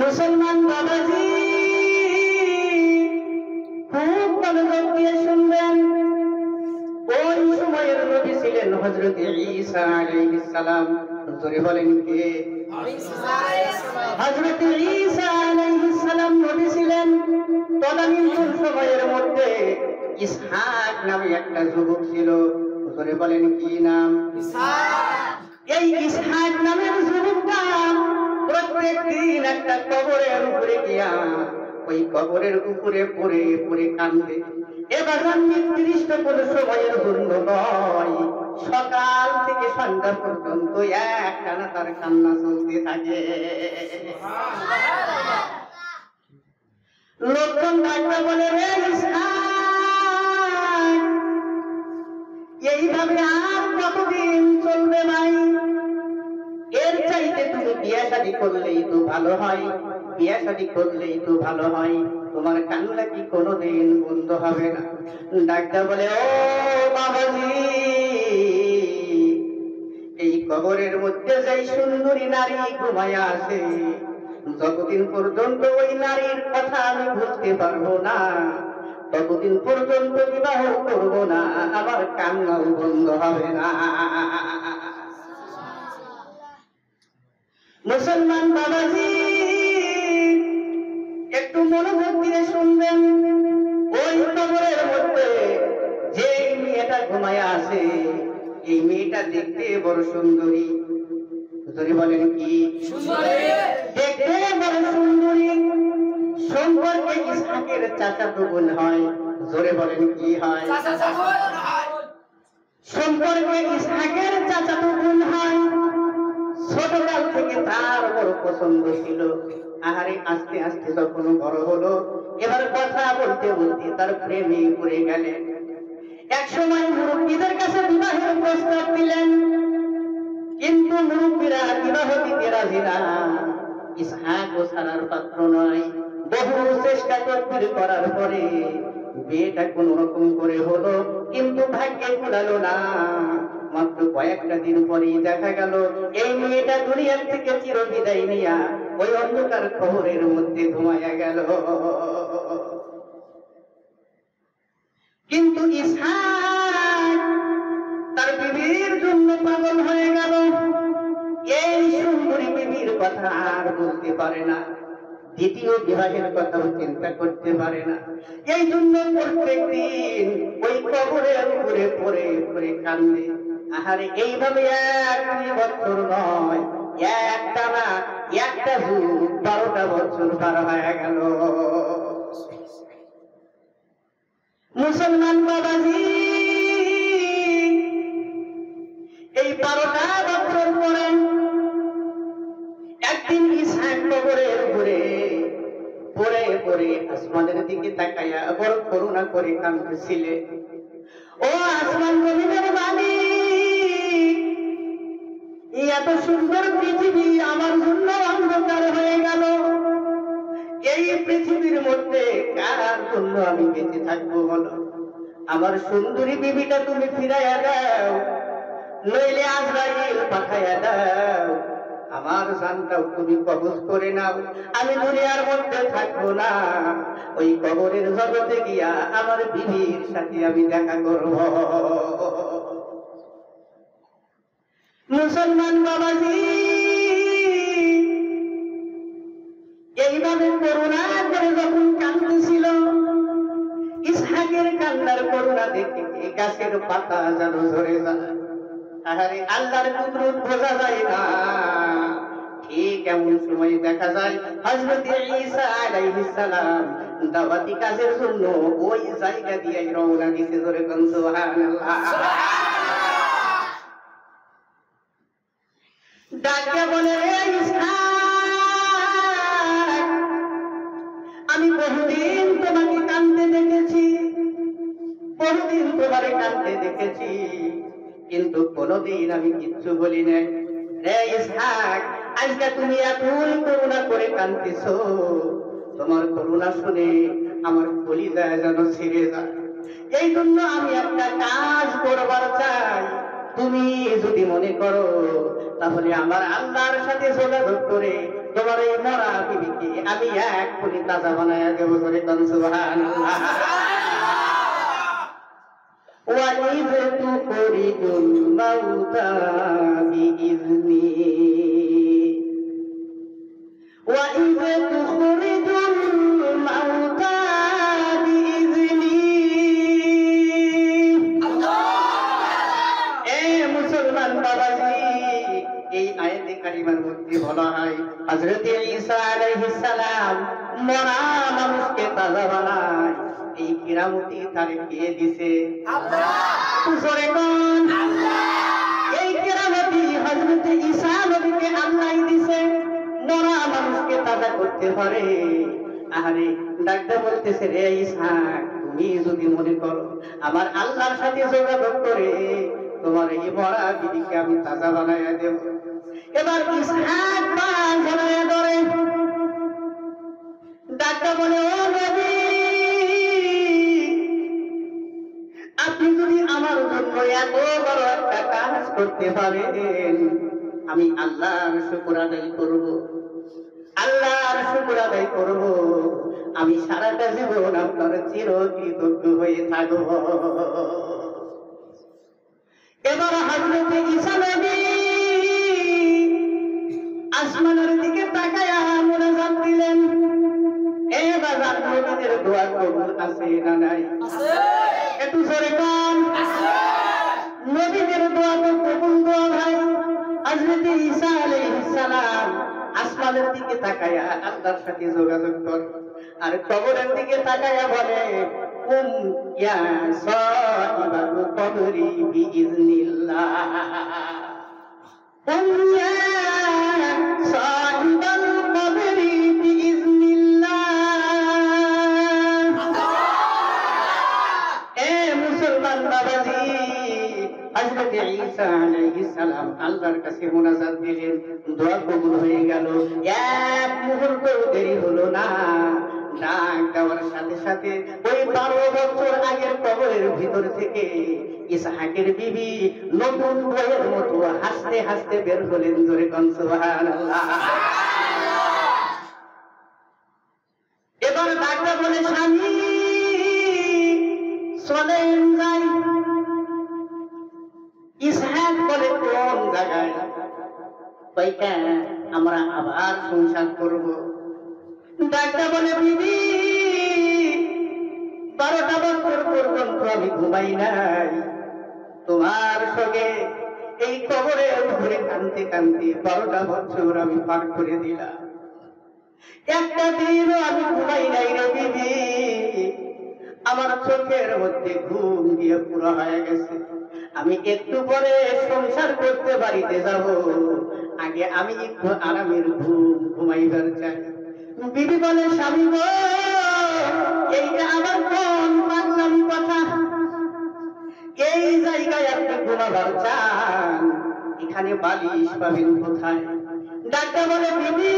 মুসলমান বাবাজি খুব মনোযোগ দিয়ে শুনবেন। ওই সময়ের নবী ছিলেন হযরত ঈসা আলাইহিস সালাম। জোরে বলেন কে? হযরত ঈসা আলাইহিস সালাম নবী ছিলেন। তদানীন্তন সময়ের মধ্যে ইসহাক নামে একটা যুবক ছিল। জোরে বলেন কি নাম? ইসহাক। এই ইসহাক নামের যুবকটা প্রত্যেক দিন একটা কবরের উপরে গিয়া ওই কবরের উপরে পড়ে পড়ে কান্দে। এবার নির্দিষ্ট কোন সময়ের জন্য নয়, সকাল থেকে সন্ধ্যা পর্যন্ত একটানা তার কান্না চলতে থাকে। লোকজন ডাকতে বলে, রে ইসহাক, এইভাবে আর কতদিন চলবে ভাই? এর চাইতে তুমি বিয়ে শাদী করলেই তো ভালো হয়, বিয়ে শাদী করলেই তো ভালো হয়, তোমার কান্না কি কোনোদিন বন্ধ হবে না? ডাক্তার বলে, ও বাবাজি, এই কবরের মধ্যে যেই সুন্দরী নারী ঘুমায়া আছে, যতদিন পর্যন্ত ওই নারীর কথা আমি বুঝতে পারবো না, ততদিন পর্যন্ত বিবাহ করবো না, আমার কান্নাও বন্ধ হবে না। মুসলমান বাবাজি একটু মনোযোগ দিয়ে শুনবেন। ওই কবরের মধ্যে যে মেয়েটা ঘুমায়া আছে, এই মেয়েটা দেখতে বড় সুন্দরী। সুন্দরী বলেন কি? দেখতে বড় সুন্দরী। সম্পর্কে ইসহাকের চাচাতো বোন হয়। জোরে বলেন কি হয়? সম্পর্কে ইসহাকের চাচাতো বোন হয়। ছোটকাল থেকে তার বড় পছন্দ ছিল। আহারে আস্তে আস্তে যখন বড় হলো, এবার কথা বলতে বলতে তার প্রেমে পড়ে গেলেন। এক সময় মুরব্বীদের কাছে বিবাহের প্রস্তাব দিলেন, কিন্তু মুরব্বীরা বিবাহ দিতে রাজি না। ইসহাক ও ছাড়ার পাত্র নয়। বহু চেষ্টা করার পরে বিয়েটা কোন রকম করে হলো, কিন্তু ভাগ্যে কুলালো না। মাত্র কয়েকটা দিন পরেই দেখা গেল এই মেয়েটা দুনিয়ার থেকে চিরবিদায় নিয়া ওই অন্ধকার কবরের মধ্যে ঘুমায়া গেল। কিন্তু ইসহাক তার বিবির জন্য পাগল হয়ে গেল। এই সুন্দরী বিবির কথা আর বলতে পারে না, দ্বিতীয় বিবাহের কথাও চিন্তা করতে পারে না। এই জন্য প্রত্যেক দিন ওই কবরের উপরে পড়ে পড়ে কান্দে। আহারে এইভাবে 1 বছর নয়, একটানা একটা যুগ 12টা বছর পার হয়ে গেল। মুসলমান বাবাজি এই 12টা বছর পরে একদিন ইসহাক কবরের উপরে পড়ে পড়ে আসমানের দিকে তাকায়া বড় করুণা করে কাঁদতেছিলে। ও আসমান জমিনের মালিক, এত সুন্দর পৃথিবী আমার জন্য অন্ধকার হয়ে গেল। এই পৃথিবীর মধ্যে কার জন্য আমি বেঁচে থাকবো বলো? আমার সুন্দরী বিবিটা তুমি ফিরাইয়া দাও, নইলে আজরাইল পাঠাইয়া দাও। আমার জানটাও তুমি কবজ করে নাও, আমি দুনিয়ার মধ্যে থাকবো না। ওই কবরের জগতে গিয়া আমার বিবির সাথে আমি দেখা করব। মুসলমান বাবাজি এইভাবে করুণা করে যখন কাঁদতেছিল, ইসহাকের কান্নার করুণা দেখে গাছের পাতা যেন ঝরে যায়। আহারে আল্লাহর কুদরত বোঝা যায় না। ঠিক এমন সময় দেখা যায় হযরত ঈসা আলাইহিস সালাম দাওয়াতি কাজের জন্য ওই জায়গা দিয়ে রওনা দিতে ধরে কোন সুবহানাল্লাহ। ডাকে বলে, রে ইসহাক, আমি বহুদিন তোমাকে কাঁদতে দেখেছি, বহুদিন তোমারে কাঁদতে দেখেছি, কিন্তু কোনদিন আমি কিচ্ছু বলি নাই। রে ইসহাক, আজকে তুমি এতই করুণা করে কাঁদতেছো, তোমার করুণা শুনে আমার কলিজা যেন ছিঁড়ে যায়। এই জন্য আমি একটা কাজ করবার চাই। তুমি যদি মনে করো তাহলে আমার আল্লাহর সাথে যোগাযোগ করে তোমার এই মরা বিবিকে আমি এক কোটি তাজা বানায়া দেব ধরে কোন সুবহানাল্লাহ وَإِذْ تُخْرِجُ الْمَوْتَى بِإِذْنِي وَإِذْ تُخْرِجُ الْمَوْتَى بِإِذْنِي মুসলমান বাবাজি এই আয়াতে কারিমার মধ্যে বলা হয় হযরত ঈসা আলাইহিস সালাম মরা মানুষকে তাজা বানায় এই কিরামতি তার কে দিছে আল্লাহ জোরে কোন আল্লাহ এই কিরামতি হযরত ঈসা নবীকে আল্লাহই দিছে মরা মানুষকে তাজা করতে পারে আরে ডাকতে বলতেছে রে ঈসা তুমি যদি মনে করো আমার আল্লাহর সাথে যোগাযোগ করে তোমার এই মরা বিবিকে আমি তাজা বানায়া দেব এবার ইসহাক পান ধরে ধরে ডাকতে বলে ও নবী আপনি যদি আমার জন্য এত বড় একটা কাজ করতে পারেন আমি আল্লাহর শুকর আদায় করব আল্লাহর শুকর আদায় করব আমি সারাটা জীবন আপনার চিরকৃতজ্ঞ হয়ে থাকব এবার হযরত ঈসা নবী আসমানের দিকে তাকায়া মুনাজাত দিলেন এবার নবীদের দোয়া কবুল আছে না নাই আছে একটু জোরে কোন আছে নবীদের দোয়া তো কবুল দোয়া ভাই হযরত ঈসা আলাইহিস সালাম আসমানের দিকে তাকায়া আল্লাহর সাথে যোগাযোগ করে আর কবরের দিকে তাকায়া বলে কুম ইয়া সাহিবাল কবরি বিইজনিল্লাহ কুম ইয়া সাহিবাল কবরি বিইজনিল্লাহ এ মুসলমান বাবাজি হযরত ঈসা আলাইহিস সালাম আল্লাহর কাছে মুনাজাত দিলেন দোয়া কবুল হয়ে গেল এক মুহূর্ত দেরি হলো না ডাক দেওয়ার সাথে সাথে ওই 12 বছর আগের কবরের ভিতর থেকে ইসহাকের বিবি নতুন বইয়ের মতো হাসতে হাসতে বের হলেন জোরে কোন সুবহানাল্লাহ এবার ডাকতে বলে স্বামী চলেন যাই ইসহাক বলে কোন জায়গায় কইটা আমরা আবার সংসার করব ডাকতে বলে বিবি 12টা বছর পর্যন্ত আমি ঘুমাই নাই তোমার সঙ্গে এই কবরে ঘুরে কাঁদতে কাঁদতে 12টা বছর আমি পার করে দিলাম একটা দিনও আমি ঘুমাই নাই রে বিবি আমার চোখের মধ্যে ঘুম দিয়ে পুরো হয়ে গেছে আমি একটু পরে সংসার করতে বাড়িতে যাব আগে আমি একটু আরামের ঘুম ঘুমাইবার চাই বিবি বলে স্বামী গো এইটা আমার কোন পাগলামি কথা এই জায়গায় আপনি ঘুমাবার চান এখানে বালিশ পাবেন কোথায় ডাক্তার বলে বিবি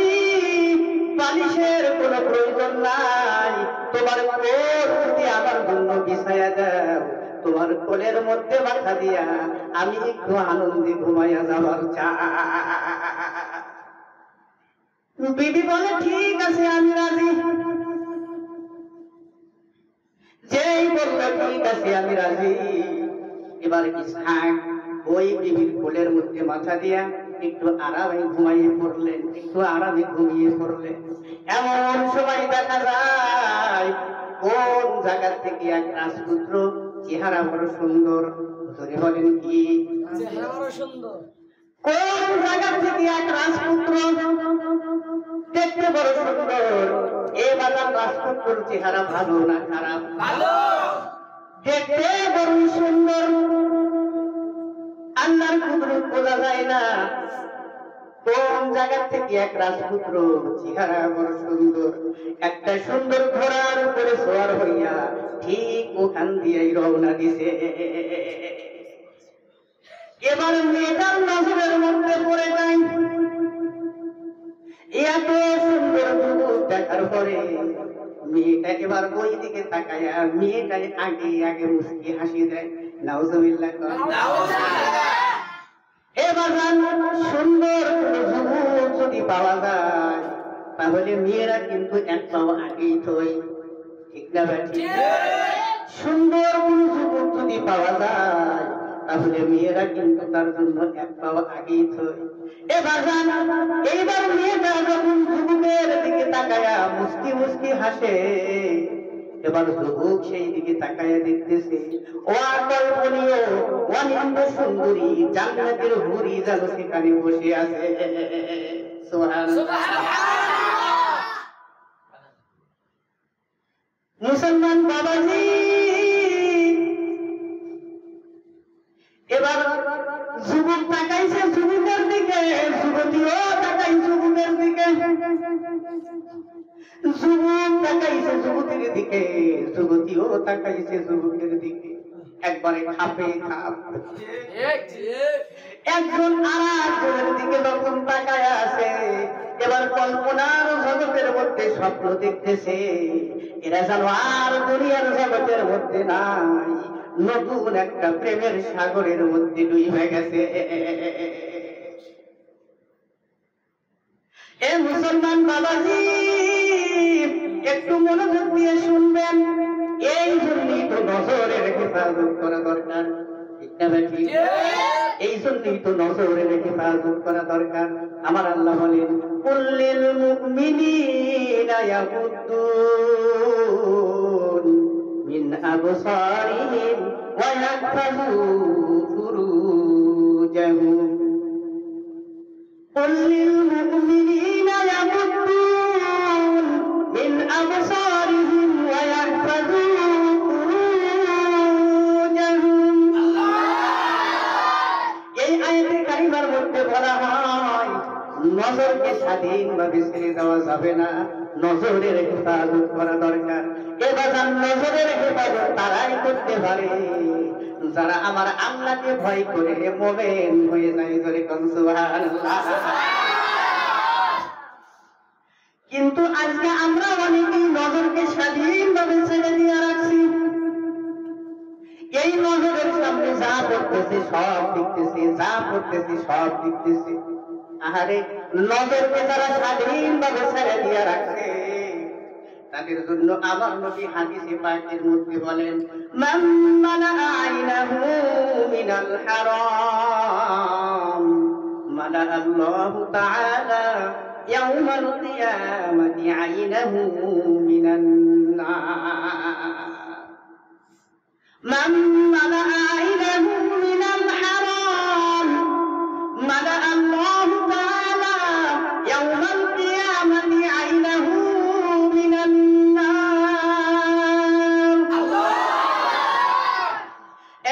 বালিশের কোনো প্রয়োজন নাই তোমার কোল যদি আমার জন্য বিছায়া দাও তোমার কোলের মধ্যে মাথা দিয়া আমি একটু আনন্দে ঘুমাইয়া যাবার চাই বিবি বলে ঠিক আছে আমি রাজি যেই বলল ঠিক আছে আমি রাজি এবার ইসহাক ওই বিবির কোলের মধ্যে মাথা দিয়া একটু আরামে ঘুমিয়ে পড়লেন একটু আরামে ঘুমিয়ে পড়লেন এমন সময় দেখা যায় কোন জায়গা থেকে এক রাজপুত্র চেহারা বড় সুন্দর ধরে বলেন কি চেহারা বড় সুন্দর কোন জায়গা থেকে এক রাজপুত্র দেখতে বড় সুন্দর এবার রাজপুত্রের চেহারা ভালো না খারাপ ভালো দেখতে বড় সুন্দর আল্লাহর কুদরত বোঝা যায় না কোন জায়গা থেকে এক রাজপুত্র চেহারা বড় সুন্দর একটা সুন্দর ঘোড়ার উপরে সওয়ার হইয়া ঠিক ওখান দিয়েই রওনা দিছে এবার মেয়েটার নজরের মধ্যে পড়ে যায় এত সুন্দর যুবক দেখার পরে মেয়েটা এবার ওই দিকে তাকায়া মেয়েটাই আগে আগে মুস্কি হাসি দেয় নাউজুবিল্লাহ এবার সুন্দর যুবক যদি পাওয়া যায় তাহলে মেয়েরা কিন্তু এক পাও আগেই থই, ঠিক না ভাই? সুন্দর কোন যুবক যদি পাওয়া যায় তাহলে মেয়েরা কিন্তু তার জন্য এক পাও আগেই থই। এইবার মেয়েটা যখন যুবকের দিকে তাকায়া মুস্কি মুস্কি হাসে, এবার যুবক সেই দিকে তাকায়া দেখতেছে অকল্পনীয় অনিন্দ সুন্দরী জান্নাতের হুরি যেন সেখানে বসে আছে। মুসলমান বাবাজি, এবার যুবক তাকাইছে যুবকের দিকে, যুবতীও তাকাই যুবকের দিকে, যুবক তাকাইছে যুবতীর দিকে, যুবতীও তাকাইছে যুবকের দিকে। একবারে খাপে খাপ, একজন আর একজনের দিকে যখন তাকায় আছে, এবার কল্পনার জগতের মধ্যে স্বপ্ন দেখতেছে। এরা যেন আর দুনিয়ার জগতের মধ্যে নাই, নতুন একটা প্রেমের সাগরের মধ্যে ডুবে গেছে। এ মুসলমান বাবাজি, একটু মনোযোগ দিয়ে শুনবেন। এই জন্যই তো নজরের হেফাজত করা দরকার, ঠিক না ভাই? এই জন্যই তো নজরের হেফাজত করা দরকার। আমার আল্লাহ বলেন, কুল্লিল মুমিনিনা ইয়াগুদ্দু মিন আবসারিহিম ওয়া ইয়াহফাযু ফুরুজাহুম। কুল্লিল মুমিনিনা ইয়াগুদ্দু মিন আবসারিহিম ওয়া ইয়াহফাযু ফুরুজাহুম। এই আয়াতে কারিমার মধ্যে বলা হয় নজরকে স্বাধীনভাবে ছেড়ে দেওয়া যাবে না, নজরের হেফাজত করা দরকার। এবার নজরের হেফাজত তারাই করতে পারে যারা আমার আল্লাহকে ভয় করে মুমিন হয়ে যায়। জোরে কোন সুবহানাল্লাহ। কিন্তু আজকে আমরা অনেকেই নজরকে স্বাধীনভাবে ছেড়ে দিয়ে রাখছি। এই নজরের সামনে যা পড়তেছে সব দেখতেছে, যা পড়তেছে সব দেখতেছে। আহারে, নজরকে যারা স্বাধীনভাবে ছেড়ে দিয়ে রাখছে তাদের জন্য আমার নবী হাদিসে পাকের মধ্যে বলেন, মান মানা আইনাহু মিনাল হারাম মানা আল্লাহু তাআলা ইয়াউমাল কিয়ামাতি আইনাহু মিনান নার। মান মানা আইনাহু মিনাল হারাম মানা আল্লাহু তাআলা ইয়াউমাল কিয়ামাতি আইনাহু মিনান নার।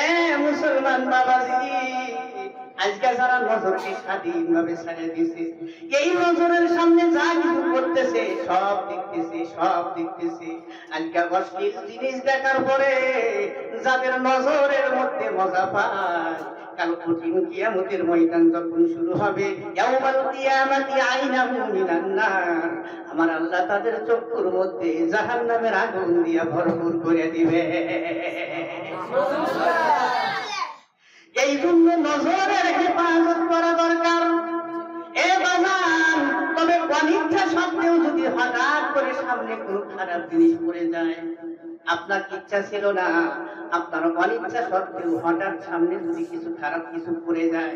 এ মুসলমান বাবাজি, আজকে যারা নজরকে স্বাধীনভাবে ছেড়ে দিছে, এই নজরের সামনে যা কিছু করতেছে সব দেখতেছে, সব দেখতেছে। আজকে অশ্লীল জিনিস দেখার পরে যাদের নজরের মধ্যে মজা পায়, কাল কঠিন কিয়ামতের ময়দান যখন শুরু হবে, ইয়াউমাল কিয়ামাতি আইনাহু মিনান নার, আমার আল্লাহ তাদের চক্ষুর মধ্যে জাহান্নামের আগুন দিয়া ভরপুর করে দিবে। এই জন্য নজরের হেফাজত করা দরকার। এ বাজান, তবে অনিচ্ছা সত্ত্বেও যদি হঠাৎ করে সামনে কোনো খারাপ জিনিস পড়ে যায়, আপনার ইচ্ছা ছিল না, আপনার অনিচ্ছা সত্ত্বেও হঠাৎ সামনে যদি কিছু খারাপ কিছু পড়ে যায়,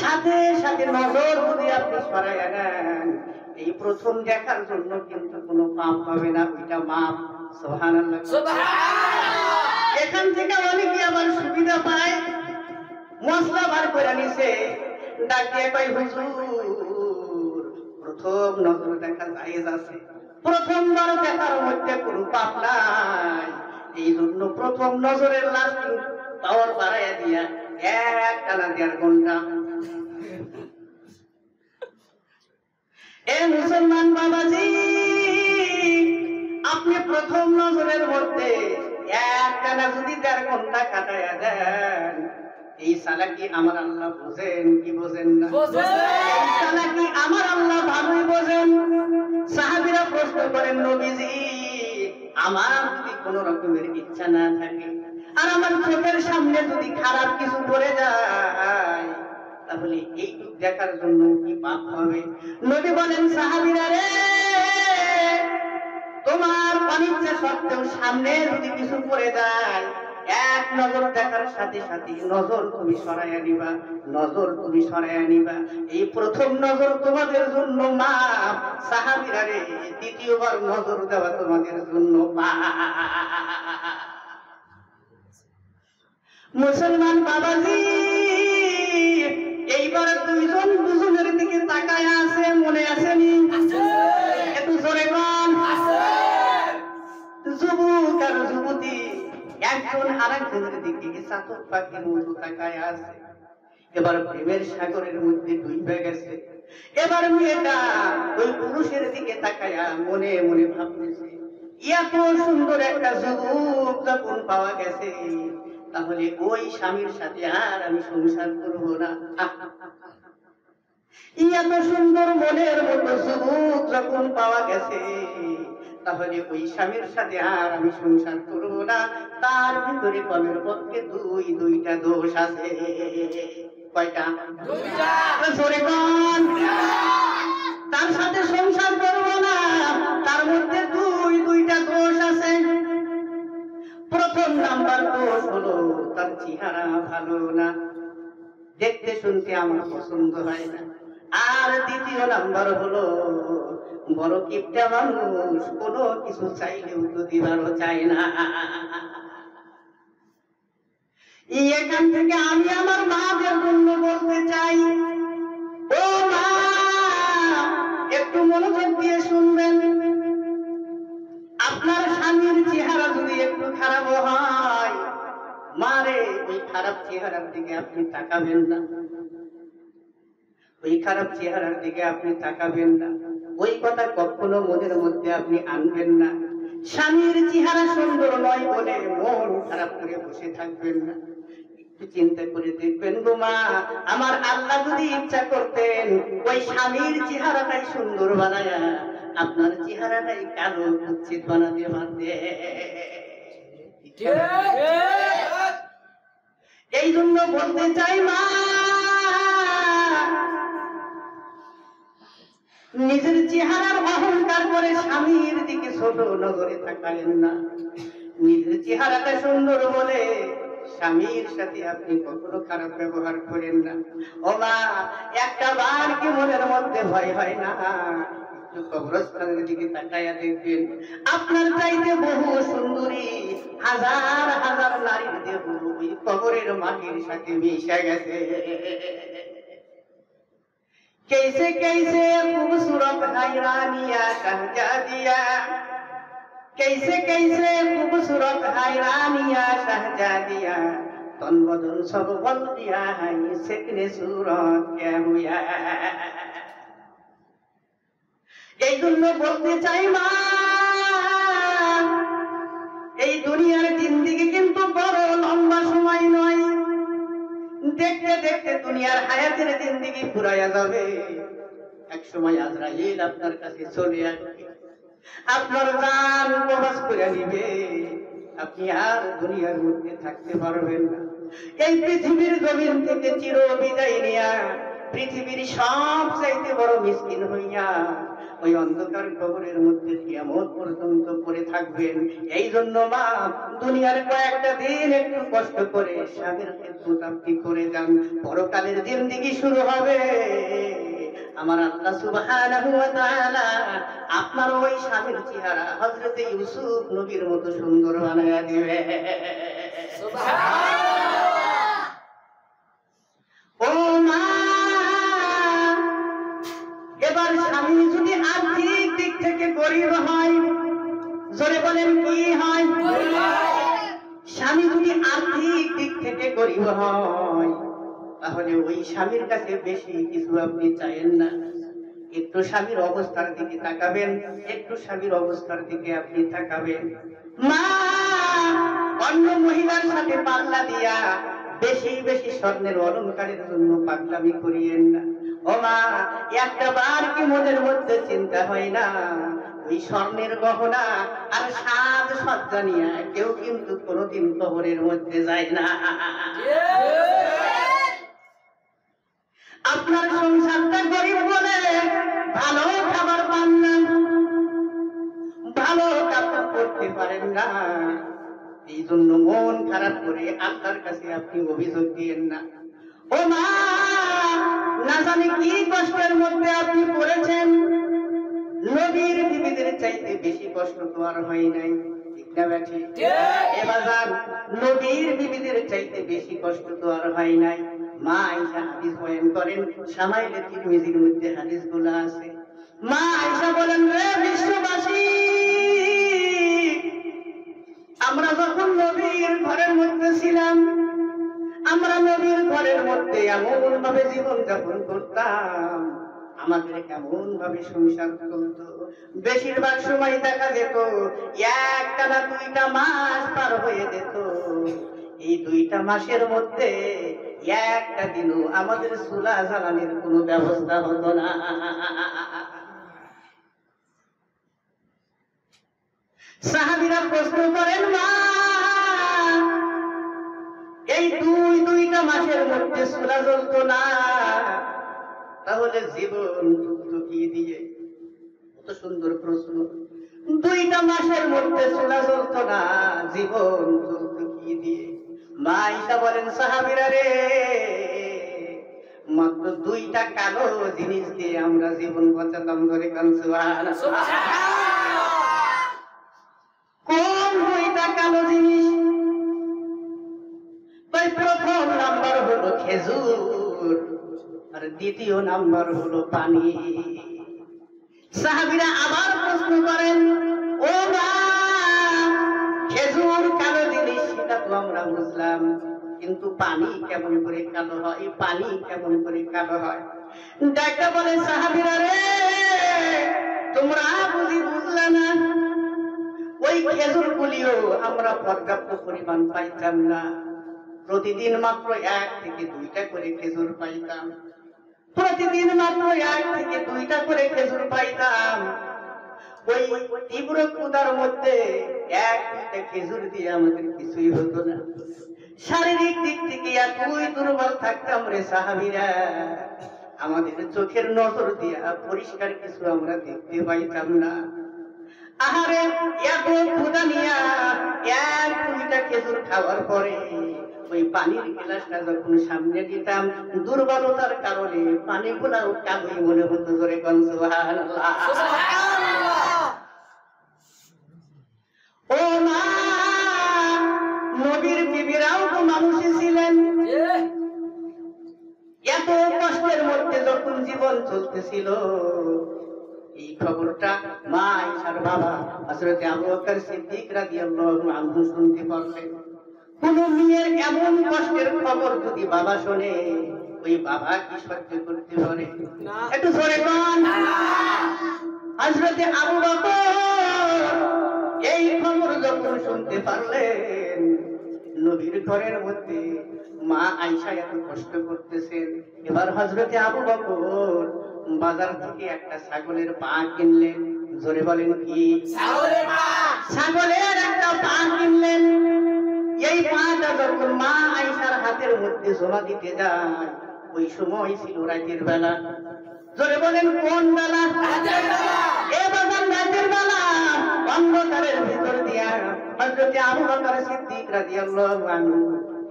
সাথে সাথে নজর যদি আপনি সরাইয়া নেন, এই প্রথম দেখার জন্য কিন্তু কোনো পাপ হবে না, ওইটা মাপ। সুবহানাল্লাহ। এখান থেকে অনেকে আবার সুবিধা পায়, মশলা বার করে নিছে, ডাকিয়ে কয়, হুজুর প্রথম নজর দেখা জায়েজ আছে, প্রথমবার দেখার মধ্যে কোনো পাপ নাই, এই জন্য প্রথম নজরের লাস্টিং পাওয়ার বাড়াইয়া দিয়া 1.5 ঘন্টা। এ মুসলমান বাবাজি, আপনি প্রথম নজরের মধ্যে 1.5 ঘন্টা কাটাইয়া দেন, এই চালাকি আমার আল্লাহ বোঝেন কি বোঝেন না? এই চালাকি আমার আল্লাহ ভালোই বোঝেন। সাহাবীরা প্রশ্ন করেন, নবীজি আমার যদি কোনো রকমের ইচ্ছা না থাকে আর আমার চোখের সামনে যদি খারাপ কিছু পড়ে যায়, তাহলে এইটুক দেখার জন্য কি পাপ হবে? নবী বলেন, সাহাবীরা রে, সত্ত্বেও সামনে যদি কিছু পড়ে যায়, এক নজর দেখার সাথে সাথে নজর তুমি সরাইয়া নিবা, নজর তুমি সরাইয়া নিবা। এই প্রথম নজর তোমাদের জন্য মাপ সাহাবীরা রে, দ্বিতীয়বার নজর দেওয়া তোমাদের জন্য পাপ। মুসলমান বাবাজি, এইবার দুইজন দুজনের দিকে তাকায় আছে, মনে আসেনি? একটু জোরে বল। যুবক আর যুবতী একজন আরেকজনের দিকে চাতক পাখির মতো তাকায় আছে। এবার প্রেমের সাগরের মধ্যে ডুবে গেছে। এবার মেয়েটা ওই পুরুষের দিকে তাকায়া মনে মনে ভাবতেছে, এত সুন্দর একটা যুবক যখন পাওয়া গেছে, তাহলে ওই স্বামীর সাথে আর আমি সংসার করবো না। এত সুন্দর মনের মতো যুবক যখন পাওয়া গেছে, তাহলে ওই স্বামীর সাথে আর আমি সংসার করবো না। তার ভিতরে কমের পক্ষে দুইটা দোষ আছে। কয়টা? জোরে বল। তার সাথে সংসার করবো না, তার মধ্যে দুইটা দোষ আছে। প্রথম নাম্বার দোষ হলো তার চেহারা ভালো না, দেখতে শুনতে আমার পছন্দ হয় না। আর দ্বিতীয় নাম্বার হলো বড় কিপটা মানুষ, কোনো কিছু চাইলেও তো দিবারও চায় না। এখান থেকে আমি আমার মাদের জন্য বলতে চাই, ও মা একটু মনোযোগ দিয়ে শুনবেন। আপনার স্বামীর চেহারা যদি একটু খারাপ হয়, মারে ওই খারাপ চেহারার দিকে আপনি তাকাবেন না, ওই খারাপ চেহারার দিকে আপনি তাকাবেন না, ওই কথা কখনো মনের মধ্যে আপনি আনবেন না। স্বামীর চেহারা সুন্দর নয় বলে মন খারাপ করে বসে থাকবেন না। একটু চিন্তা করে দেখবেন গো মা, আমার আল্লাহ যদি ইচ্ছা করতেন ওই স্বামীর চেহারাটাই সুন্দর বানায়া আপনার চেহারাটাই কালো কুচ্ছিত বানাতে পারতেন। এই জন্য বলতে চাই মা, নিজের চেহারার অহংকার করে স্বামীর দিকে ছোট নজরে তাকালেন না। নিজের চেহারাটা সুন্দর বলে স্বামীর সাথে আপনি কখনো খারাপ ব্যবহার করেন না। ও মা, একটা বার কি মনের মধ্যে ভয় হয় না? একটু কবরস্থানের দিকে তাকাইয়া দেখবেন, আপনার চাইতে বহু সুন্দরী হাজার হাজার নারীর দেহ ওই কবরের মাটির সাথে মিশে গেছে। कैसे कैसे खूबसूरत हैरानिया शहजादिया, कैसे कैसे खूबसूरत हैरानिया शहजादिया, तन बदन सब बल दिया है सिकने सूरत क्या हुआ। এই জন্য বলতে চাই মা, এই দুনিয়ার জিন্দেগি কিন্তু বড় লম্বা সময় নয়। দেখতে দেখতে দুনিয়ার হায়াতের জিন্দেগি ফুরাইয়া যাবে। এক সময় আজরাইল আপনার কাছে চলে আসবে, আপনার জান কবজ করে নিবে, আপনি আর দুনিয়ার মধ্যে থাকতে পারবেন না। এই পৃথিবীর জমিন থেকে চির বিদায় নিয়া পৃথিবীর সব চাইতে বড় মিসকিন হইয়া ওই অন্ধকার কবরের মধ্যে কিয়ামত পর্যন্ত পড়ে থাকবেন। এই জন্য মা, দুনিয়ার কয়েকটা দিন একটু কষ্ট করে স্বামীর খেদমত আপনি করে যান, পরকালের জিন্দেগি শুরু হবে। আমার আল্লাহ সুবহানাহু ওয়া তাআলা আপনার ওই স্বামীর চেহারা হযরত ইউসুফ নবীর মতো সুন্দর বানায়া দিবে। সুবহানাল্লাহ। ও মা, এবার স্বামী যদি আর্থিক দিক থেকে গরিব হয়, জোরে বলেন কি হয়? স্বামী যদি আর্থিক দিক থেকে গরিব হয়, তাহলে ওই স্বামীর কাছে বেশি কিছু আপনি চাইেন না। একটু স্বামীর অবস্থার দিকে তাকাবেন, একটু স্বামীর অবস্থার দিকে আপনি তাকাবেন। মা, অন্য মহিলার সাথে পাল্লা দিয়া বেশি বেশি স্বর্ণের অলংকারের জন্য পাগলামি করিয়েন না। ও মা, একটা বার কি মনের মধ্যে চিন্তা হয় না, ওই স্বর্ণের গহনা আর সাজ সজ্জা নিয়ে কেউ কিন্তু কোনোদিন কবরের মধ্যে যায় না। আপনার সংসারটা গরিব বলে ভালো খাবার পান না, ভালো কাপড় করতে পারেন না, এই জন্য মন খারাপ করে আল্লাহর কাছে আপনি অভিযোগ দিয়েন না। ও মা, না জানি কি কষ্টের মধ্যে আপনি পড়েছেন, নবীর বিবিদের চাইতে বেশি কষ্ট তো আর হয় নাই, ঠিক না ব্যাঠি? এবার নবীর বিবিদের চাইতে বেশি কষ্ট তো আর হয় নাই। মা আয়েশা হাদিস বয়ান করেন, শামাইলে তিরমিজির মধ্যে হাদিসগুলো আছে। মা আয়েশা বলেন, রে বিশ্ববাসী, আমরা যখন নবীর ঘরের মধ্যে ছিলাম, আমরা নবীর ঘরের মধ্যে এমন ভাবে জীবন যাপন করতাম, আমাদের এমন ভাবে সংসার চলত, বেশিরভাগ সময় দেখা যেত একটানা 2টা মাস পার হয়ে যেত। এই 2টা মাসের মধ্যে একটা দিনও আমাদের চুলা জ্বালানির কোনো ব্যবস্থা হতো না। সাহাবীরা প্রশ্ন করেন, মা, এই 2টা মাসের মধ্যে চুলা জ্বলতো না, তাহলে জীবন যুক্ত কি দিয়ে? কত সুন্দর প্রশ্ন। 2টা মাসের মধ্যে চুলা জ্বলতো না, জীবন চলতো কি দিয়ে? মা আয়েশা বলেন, সাহাবীরা রে, মাত্র 2টা কালো জিনিস দিয়ে আমরা জীবন বাঁচাতাম। ধরে কান সুবহানাল্লাহ। কোন 2টা কালো জিনিস? প্রথম নাম্বার হলো খেজুর, আর দ্বিতীয় নাম্বার হলো পানি। সাহাবীরা আবার প্রশ্ন করেন, ও মা, খেজুর কালো জিনিস সেটা তো আমরা বুঝলাম, কিন্তু পানি কেমন করে কালো হয়? পানি কেমন করে কালো হয়? ডাক্তা বলে, সাহাবীরা রে, তোমরা বুঝি বুঝলা না, ওই খেজুর গুলিও আমরা পর্যাপ্ত পরিমাণ পাইতাম না। প্রতিদিন মাত্র 1 থেকে 2টা করে খেজুর পাইতাম, প্রতিদিন মাত্র 1 থেকে 2টা করে খেজুর পাইতাম। ওই তীব্র ক্ষুধার মধ্যে 1-2টা খেজুর দিয়ে আমাদের কিছুই হতো না। শারীরিক দিক থেকে এতই দুর্বল থাকতাম রে সাহাবীরা, আমাদের চোখের নজর দিয়া পরিষ্কার কিছু আমরা দেখতে পাইতাম না। আহারে, এত ক্ষুধা নিয়া 1-2টা খেজুর খাওয়ার পরে ওই পানির গ্লাসটা যখন সামনে দিতাম, দুর্বলতার কারণে পানিগুলাও কালোই মনে হতো। ধরে কোন সুবহানাল্লাহ। ও মা, নবীর বিবিরাও তো মানুষই ছিলেন। এত কষ্টের মধ্যে যখন জীবন চলতেছিল, এই খবরটা মা আয়েশার বাবা হযরত আবু বকর সিদ্দিক রাদিয়াল্লাহু আনহু শুনতে পারলেন। কোন মেয়ের এমন কষ্টের খবর যদি বাবা শোনে, ওই বাবা কি সহ্য করতে পারে? একটু জোরে বল। হযরত আবু বকর এই খবর যখন শুনতে পারলেন, নবীর ঘরের মধ্যে মা আয়েশা এত কষ্ট করতেছেন, এবার হযরত আবু বকর বাজার থেকে একটা ছাগলের পা কিনলেন। জোরে বলেন, কি? ছাগলের পা। ছাগলের একটা পা কিনলেন। এই পাটা যখন মা আয়েশার হাতের মধ্যে জমা দিতে যায়, ওই সময় ছিল রাতের বেলা। জোরে বলেন, কোন বেলা? রাতের বেলা। এ বাজার রাতের বেলা, অন্ধকারের ভিতর দিয়া হযরত আবু বকর সিদ্দিক রাদিয়াল্লাহু আনহু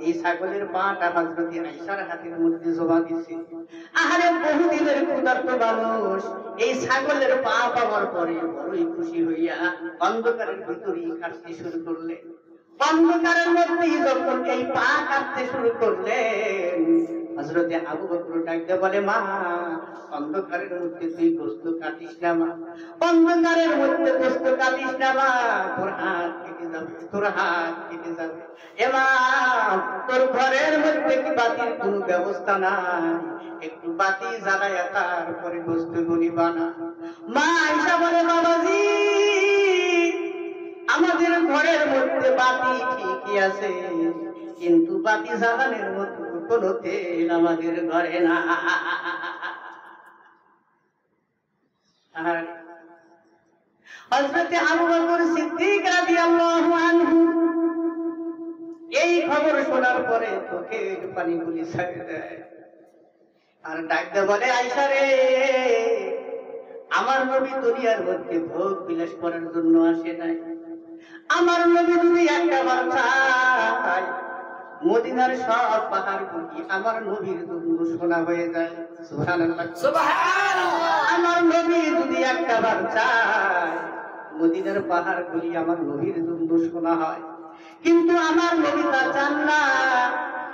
এই ছাগলের পাটা হযরত আয়েশার হাতের মধ্যে জমা দিছে। আহারে, বহুদিনের ক্ষুধার্ত মানুষ এই ছাগলের পা পাওয়ার পরে বড়ই খুশি হইয়া অন্ধকারের ভিতরেই কাটতে শুরু করলেন। অন্ধকারের মধ্যেই যখন এই পা কাটতে শুরু করলেন, হযরত আবু বকর ডাকতে বলে, মা, অন্ধকারের মধ্যে তুই গোশত কাটিস না মা, অন্ধকারের মধ্যে গোশত কাটিস না মা, তোর হাত কেটে যাবে, তোর হাত কেটে যাবে। এ মা, তোর ঘরের মধ্যে কি বাতির কোনো ব্যবস্থা নাই? একটু বাতি জ্বালায়া তারপরে গোশত গুলি বানা। মা আয়েশা বলে, বাবাজি, আমাদের ঘরের মধ্যে বাতি ঠিকই আছে, কিন্তু বাতি জ্বালানোর মতো কোনো তেল আমাদের ঘরে না। হযরত আবু বকর সিদ্দিক রাদিয়াল্লাহু আনহু এই খবর শোনার পরে চোখের পানিগুলি ছেড়ে দেয়, আর ডাকতে বলে, আয়েশা রে, আমার নবী দুনিয়ার মধ্যে ভোগ বিলাস করার জন্য আসে নাই, আমার নবী যদি একটা বার চায় মদিনার সব পাহাড়গুলি আমার নবীর জন্য সোনা হয়ে যায়। সুবহানাল্লাহ সুবহানাল্লাহ। আমার নবী যদি একটা বার চায় মদিনার পাহাড়গুলি আমার নবীর জন্য সোনা হয়, কিন্তু আমার নবী তা চান না।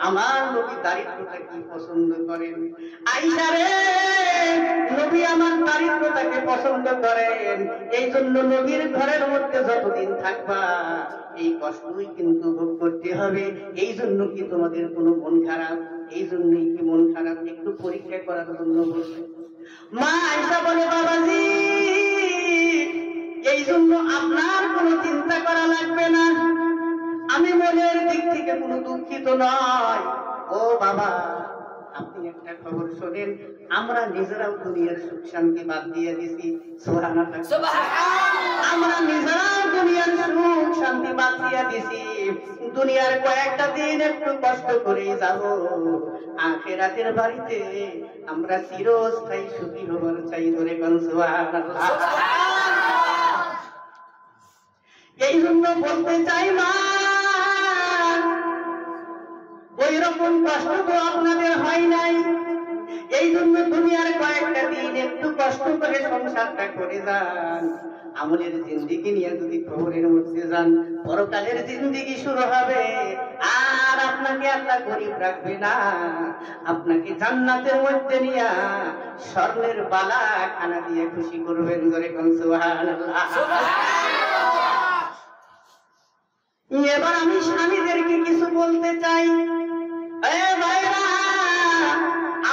আমার নবী দারিদ্রতাকে পছন্দ করেন। আয়েশা রে, নবী আমার দারিদ্রতাকে পছন্দ করেন। এই জন্য নবীর ঘরের মধ্যে যতদিন থাকবা এই কষ্টই কিন্তু ভোগ করতে হবে। এই জন্য কি তোমাদের কোনো মন খারাপ? এই জন্যই কি মন খারাপ? একটু পরীক্ষা করার জন্য বলছে। মা আয়েশা বলে, বাবাজি এই জন্য আপনার কোনো চিন্তা করা লাগবে না, আমি মনের দিক থেকে কোনো দুঃখিত নয়। ও বাবা, আপনি একটা খবর শোনেন, আমরা নিজেরাও দুনিয়ার সুখ শান্তি বাদ দিয়ে দিছি। সুবহানাল্লাহ সুবহানাল্লাহ। আমরা নিজেরাও দুনিয়ার সুখ শান্তি বাদ দিয়ে দিছি। দুনিয়ার কয়েকটা দিন একটু কষ্ট করে যাব, আখিরাতের বাড়িতে আমরা চিরস্থায়ী সুখী হবার চাই। ধরে কোন সুবহানাল্লাহ। এই জন্য বলতে চাই মা, ওই রকম কষ্ট তো আপনাদের হয় নাই। এই জন্য দুনিয়ার কয়েকটা দিন একটু কষ্ট করে সংসারটা করে যান। আমলের জিন্দিগি নিয়ে যদি কবরের মধ্যে যান, পরকালের জিন্দিগি শুরু হবে। আর আপনাকে আল্লাহ গরিব রাখবে না, আপনাকে জান্নাতের মধ্যে নিয়ে স্বর্ণের বালা খানা দিয়ে খুশি করবেন। ধরে কোন সুবহানাল্লাহ। এবার আমি স্বামীদেরকে কিছু বলতে চাই। ভাইরা,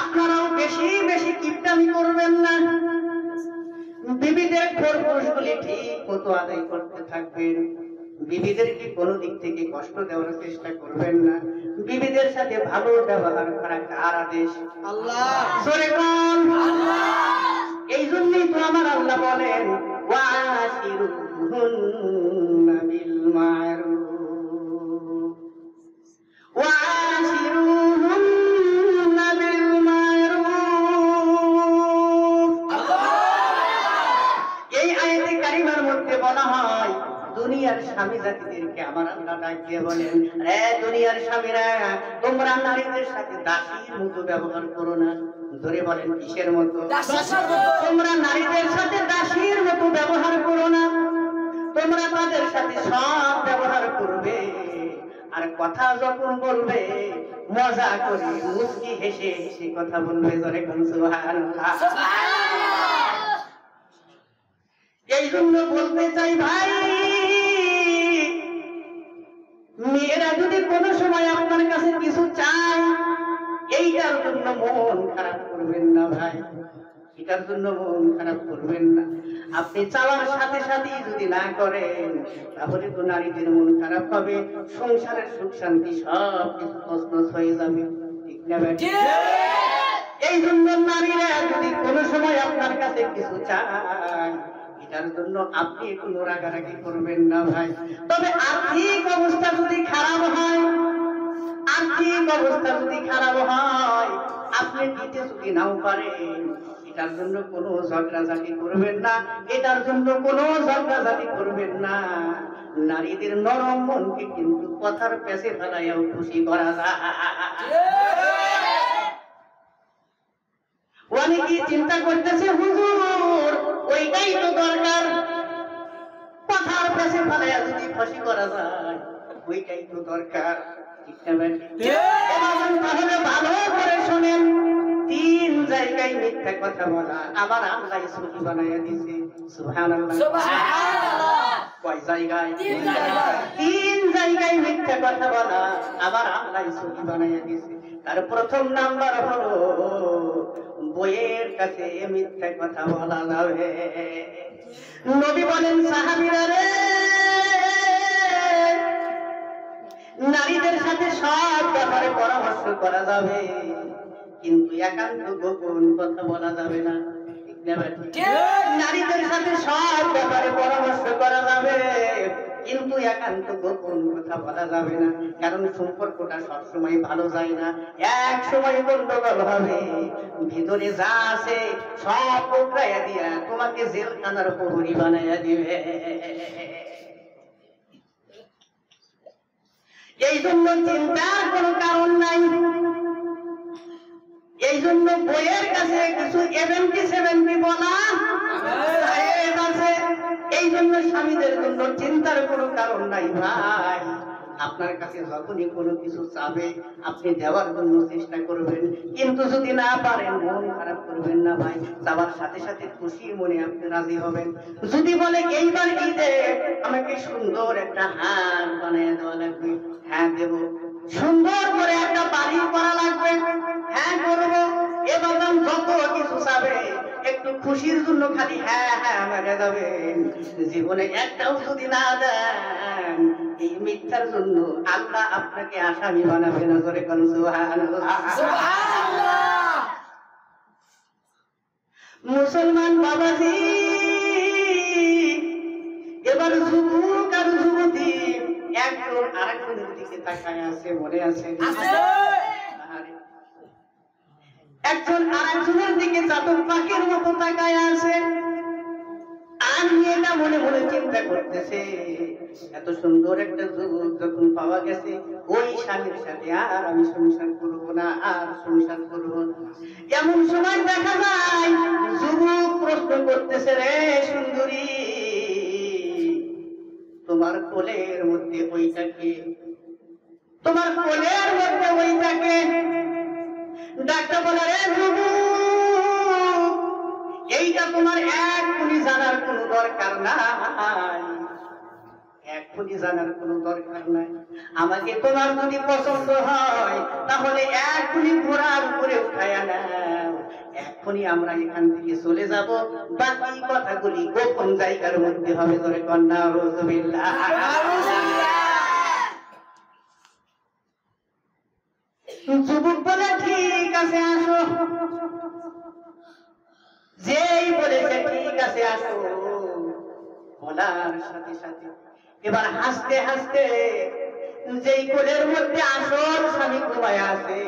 আপনারাও বেশি বেশি কিপটামি করবেন না। বিবিদের খরগোশগুলি ঠিক মতো আদায় করতে থাকবেন। বিবিদেরকে কোনো দিক থেকে কষ্ট দেওয়ার চেষ্টা করবেন না। বিবিদের সাথে ভালো ব্যবহার করা কার আদেশ? আল্লাহ। জোরে বল আল্লাহ। এই জন্যই তো আমার আল্লাহ বলেন, ওয়াশিরুহুন্না বিল মারুফ ওয়াশিরুহুন্না বিল মারুফ। এই আয়াতে কারিমার মধ্যে বলা হয়, দুনিয়ার স্বামী জাতিদেরকে আমার আল্লাহ ডাক দিয়ে বলেন, রে দুনিয়ার স্বামীরা, তোমরা নারীদের সাথে দাসীর মতো ব্যবহার করো না। ধরে বলেন কিসের মতো? তোমরা নারীদের সাথে দাসীর মতো ব্যবহার করো না। তোমরা তাদের সাথে সব ব্যবহার করবে, আর কথা যখন বলবে মজা করে মুস্কি হেসে হেসে কথা বলবে। ধরে কোন সুবহানাল্লাহ। এই জন্য বলতে চাই ভাই, মেয়েরা যদি কোনো সময় আপনার কাছে কিছু চায়, এইটার জন্য মন খারাপ করবেন না ভাই, এটার জন্য মন খারাপ করবেন না। আপনি চাওয়ার সাথে সাথে যদি না করেন, তাহলে তো নারীদের মন খারাপ হবে, সংসারের সুখ শান্তি সব কিছু তছনছ হয়ে যাবে। ঠিক না ভাই? এই জন্য নারীরা যদি কোনো সময় আপনার কাছে কিছু চায়, এটার জন্য আপনি কোনো রাগারাগি করবেন না ভাই। তবে আর্থিক অবস্থা যদি খারাপ হয়, আর্থিক অবস্থা যদি খারাপ হয়, আপনি দিতে যদি নাও পারেন, এটার জন্য কোনো ঝগড়াঝাটি করবেন না। এটার জন্য কোনো ঝগড়াঝাটি করবেন না। নারীদের নরম মনকে কিন্তু কথার পেছে ফেলাইয়াও খুশি করা যায়। অনেকে চিন্তা করতেছে, হুজুর ওইটাই তো দরকার, কথার পেছে ফেলাইয়া যদি খুশি করা যায়, ওইটাই তো দরকার। তাহলে ভালো করে শোনেন, 3 জায়গায় মিথ্যা কথা বলা আমার আল্লাহ ছুটি বানাইয়া দিছে। সুবহানাল্লাহ সুবহানাল্লাহ। কয় জায়গায়? 3 জায়গায় মিথ্যা কথা বলা আমার আল্লাহ ছুটি বানাইয়া দিছে। তার প্রথম নাম্বার হলো বইয়ের কাছে মিথ্যা কথা বলা যাবে। নবী বলেন, সাহাবীরা রে, নারীদের সাথে সব ব্যাপারে পরামর্শ করা যাবে, কিন্তু একান্ত গোপন কথা বলা যাবে না। নারীদের সাথে সব ব্যাপারে পরামর্শ করা যাবে, কিন্তু একান্ত গোপন কথা বলা যাবে না। কারণ সম্পর্কটা সবসময় ভালো যায় না, এক সময় গন্ডগোল হবে। ভিতরে যা আছে সব পকড়াইয়া দিয়া তোমাকে জেলখানার প্রহরী বানাইয়া দিবে। এই জন্য চিন্তার কোনো কারণ নাই। এই জন্য বইয়ের কাছে কিছু 70 বলা জায়েজ আছে। এই জন্য স্বামীদের জন্য চিন্তার কোনো কারণ নাই ভাই। আপনার কাছে যখনই কোনো কিছু চাবে আপনি দেওয়ার জন্য চেষ্টা করবেন, কিন্তু যদি না পারেন মন খারাপ করবেন না ভাই। চাওয়ার সাথে সাথে খুশি মনে আপনি রাজি হবেন। যদি বলে এইবার ঈদে আমাকে সুন্দর একটা হার বানিয়ে দেওয়া লাগবে, হ্যাঁ দেব। সুন্দর করে একটা বাড়ি করা লাগবে, হ্যাঁ করবো। এবার যত কিছু চাবে একটু খুশির জন্য খালি হ্যাঁ হ্যাঁ মেরে যাবেন। জীবনে একটাও যদি না দেন এই মিথ্যার জন্য আল্লাহ আপনাকে আসামি বানাবে না। জোরে কোন সুবহানাল্লাহ। মুসলমান বাবাজি, এবার যুবক আর যুবতী একজন আরেকজনের দিকে তাকায় আছে, মনে আছে? একজন আরেকজনের দিকে চাতক পাখির মতো তাকায় আছে। আর মেয়েটা মনে মনে চিন্তা করতেছে, এত সুন্দর একটা যুবক যখন পাওয়া গেছে, ওই স্বামীর সাথে আর আমি সংসার করবো না, আর সংসার করবো না। এমন সময় দেখা যায় যুবক প্রশ্ন করতেছে, রে সুন্দরী, তোমার কোলের মধ্যে ওইটাকে, তোমার কোলের মধ্যে ওইটাকে। ডাক্তার বলে, রে যুবক, এইটা তোমার এক্ষুনি জানার কোনো দরকার নাই, এক্ষুনি জানার কোনো দরকার নাই। আমাকে তোমার যদি পছন্দ হয় তাহলে এক্ষুনি ঘোড়ার উপরে উঠায়া নাও, এক্ষুনি আমরা এখান থেকে চলে যাব। বাকি কথাগুলি গোপন জায়গার মধ্যে হবে। ধরে কন্যা রসুলিল্লাহ। যুবক বলে, ঠিক আছে আসো। যেই বলেছে ঠিক আছে আসো, বলার সাথে সাথে এবার হাসতে হাসতে যেই কোলের মধ্যে আসল স্বামী ঘুমায় আছে,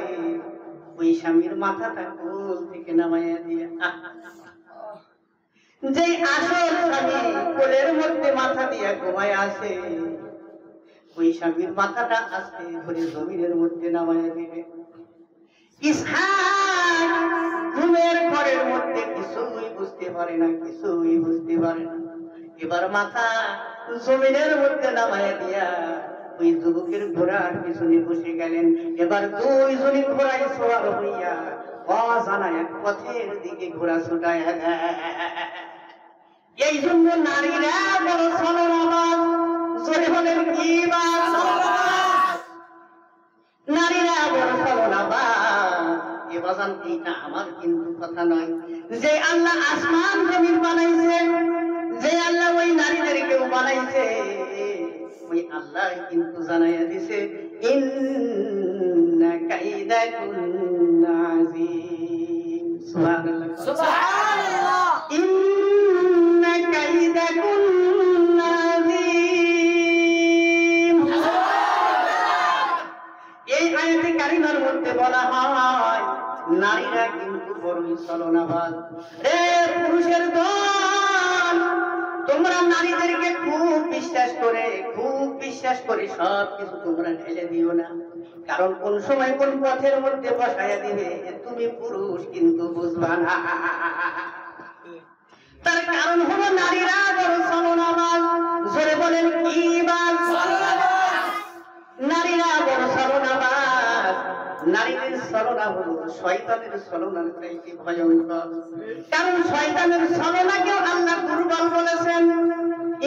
ওই স্বামীর মাথাটা কোল থেকে নামাইয়া দিয়ে, যেই আসল স্বামী কোলের মধ্যে মাথা দিয়ে ঘুমায় আছে, ওই স্বামীর মাথাটা আস্তে ধরে জমিনের মধ্যে নামাইয়া দিবে। ইসহাক ঘুমের ঘরের মধ্যে কিছুই বুঝতে পারে না, কিছুই বুঝতে পারে না। এবার মাথা জমিনের মধ্যে নামাইয়া দিয়া ওই যুবকের ঘোড়ার পিছনে বসে গেলেন। এবার দুইজনই ঘোড়ায় সওয়ার হইয়া অজানা এক পথের দিকে ঘোড়া ছুটায় দেয়। এই জন্য নারীরা বড় ছলনাবাজ। জোরে বলেন কি বাস? নারীরা বড় ছলনাবাজ। এ বাজান, এইটা আমার কিন্তু কথা নয়। যে আল্লাহ আসমান জমিন বানাইছে, যে আল্লাহ ওই নারীদেরকেও বানাইছে, ওই আল্লাহ কিন্তু জানাইয়া দিছে, ইন্না কাইদাকুন্না আযীম। সুবহানাল্লাহ, সুবহানাল্লাহ। ইন্না কাইদাকুন্না আযীম। এই আয়াতে কারিমার মধ্যে বলা হয় নারীরা কিন্তু বড়ই ছলনাবাজ। রে পুরুষের দল, তোমরা নারীদেরকে খুব বিশ্বাস করে সব কিছু তোমরা ঢেলে দিও না। কারণ কোন সময় কোন পথের মধ্যে বসাইয়া দিবে তুমি পুরুষ কিন্তু বুঝবা না। তার কারণ হলো নারীরা বড় ছলনাবাজ। জোরে বলেন কি বাস? নারীরা বড় ছলনাবাজ। নারীদের ছলনা হলো শয়তানের ছলনার চাইতে ভয়ঙ্কর। কারণ শয়তানের ছলনাকেও আল্লাহ দুর্বল বলেছেন।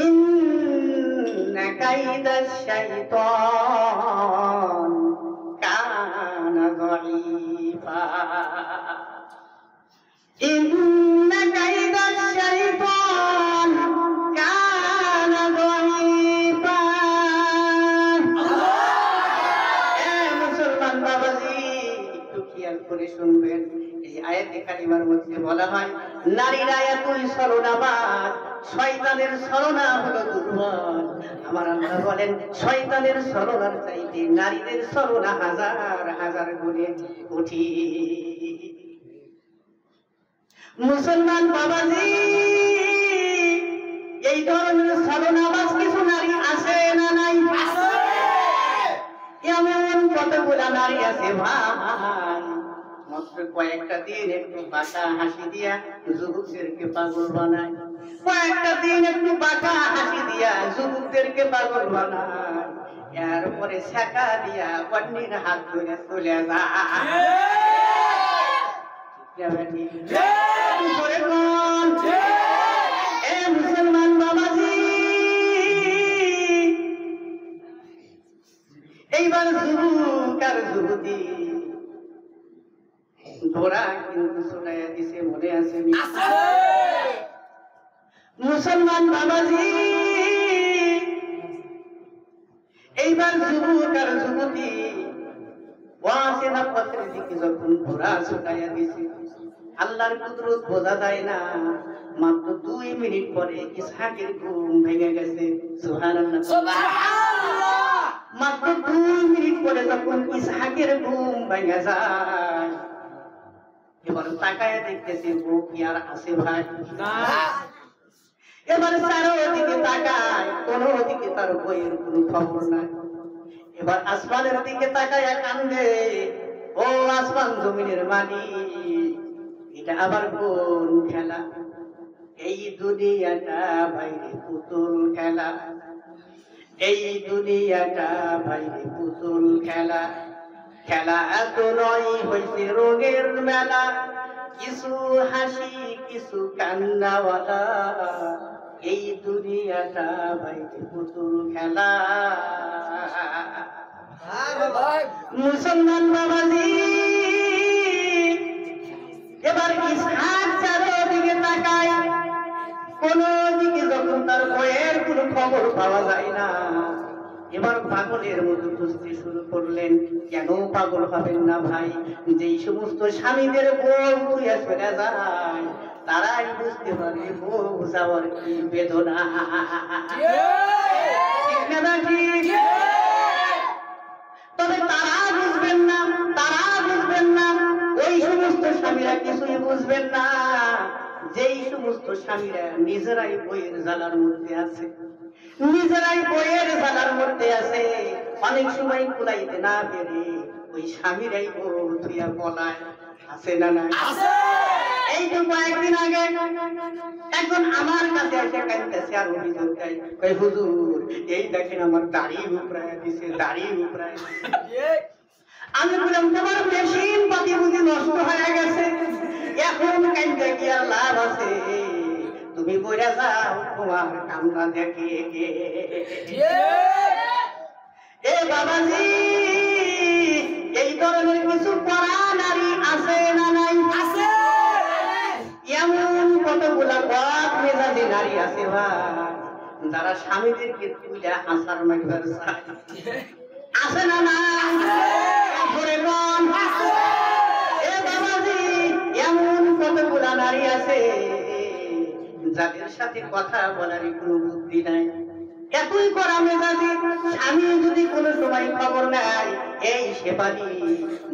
ইন্না কাইদাশ শাইতান কানা যায়ীফা। ইন্না কাইদাশ শাইতান কানা যায়ীফা। মুসলমান বাবাজি, একটু খেয়াল করে শুনবেন। এই আয়াতে কারিমার মধ্যে বলা হয় নারীরা এতই ছলনাবাজ, শয়তানের ছলনা হলো দুর্বল। আমার আল্লাহ বলেন শয়তানের ছলনার চাইতে নারীদের ছলনা হাজার হাজার গুণে কঠিন। মুসলমান বাবাজি, এই ধরনের ছলনাবাজ কিছু নারী আছে না নাই? দিয়েছে ভাই, মাত্র কয়েকটা দিন একটু বাঁকা হাসি দিয়া যুবকদেরকে পাগল বানায়, কয়েকটা দিন একটু বাঁকা হাসি দিয়া যুবকদেরকে পাগল বানায়, এরপরে ছেঁকা দিয়া কন্যির হাত ধরে চলে যায়। মুসলমান বাবাজি, এইবার যুবক আর যুবতী ধরা কিন্তু শোনাইয়া দিছে, মনে আছে মুসলমান বাবাজি? এইবার যুবক আর যুবতী ওয়াসিনা পথের দিকে যখন ঘোড়া ছুটাইয়া দিছে, আল্লাহর কুদরত বোঝা যায় না, মাত্র 2 মিনিট পরে ইসহাকের ঘুম ভেঙে গেছে। সুবহানাল্লাহ, সুবহানাল্লাহ। মাত্র 2 মিনিট পরে যখন ইসহাকের ঘুম ভেঙে যায়, এবার তাকায় দেখতেছে বউ কি আর আছে ভাই না। এবার চারোদিকে তাকায়, কোনো দিকে তার বইয়ের কোনো খবর নাই। এবার আসমানের দিকে তাকায় কান্দে, ও আসমান জমিনের মালিক, এটা আবার কোন খেলা? এই দুনিয়াটা বাইরে পুতুল খেলা, এই দুনিয়াটা বাইরে পুতুল খেলা, খেলা এত নয় হয়েছে রোগের মেলা, কিছু হাসি কিছু কান্নাওয়ালা, এই দুনিয়াটা বাইরে পুতুল খেলা। মুসলমান বাবাজি, এবার ইসহাক চারদিকে তাকায়, কোন দিকে যখন তার বইয়ের কোনো খবর পাওয়া যায় না, এবার পাগলের মতো খুঁজতে শুরু করলেন। কেন পাগল হবেন না ভাই? যেই সমস্ত স্বামীদের বউ তুইয়া চলে যায়, তারাই বুঝতে পারে বউ যাওয়ার কি বেদনা। তবে তারা বুঝবেন না, তারা বুঝবেন না, ওই সমস্ত স্বামীরা কিছুই বুঝবেন না, যেই সমস্ত স্বামীরা নিজেরাই বইয়ের জ্বালার মধ্যে আছে, নিজেরাই বইয়ের জ্বালার মধ্যে আছে, অনেক সময় কুলাইতে না পেরে ওই স্বামীরাই বউ ধুইয়া পলায়। আছে না না? এই তো কয়েকদিন আগে একজন আমার কাছে এসে কাঁদতেছে আর অভিযোগ দেয়, কই হুজুর এই দেখেন আমার দাড়ি উপড়ায় দিছে, দাড়ি উপড়ায়। আমি বললাম তোমার মেশিন পাতি বুঝি নষ্ট হয়ে গেছে, এখন কাঁদতে কি আর লাভ আছে? তুমি বইরা যাও, তোমার কামনা দেখে কে? এ বাবাজি, এই ধরনের কিছু পড়া নারী আছে না নাই? আছে। এমন কতগুলা বদ মেজাজি নারী আছে ভাই, যারা স্বামীদেরকে তুলে আসার মাইবার চায়। আছে না না? ধরে কোন? এ বাবাজি, এমন কতগুলা নারী আছে যাদের সাথে কথা বলারই কোনো বুদ্ধি নাই, এতই করা মেজাজি। স্বামী যদি কোনো সময় খবর নেয়, এই শেফালি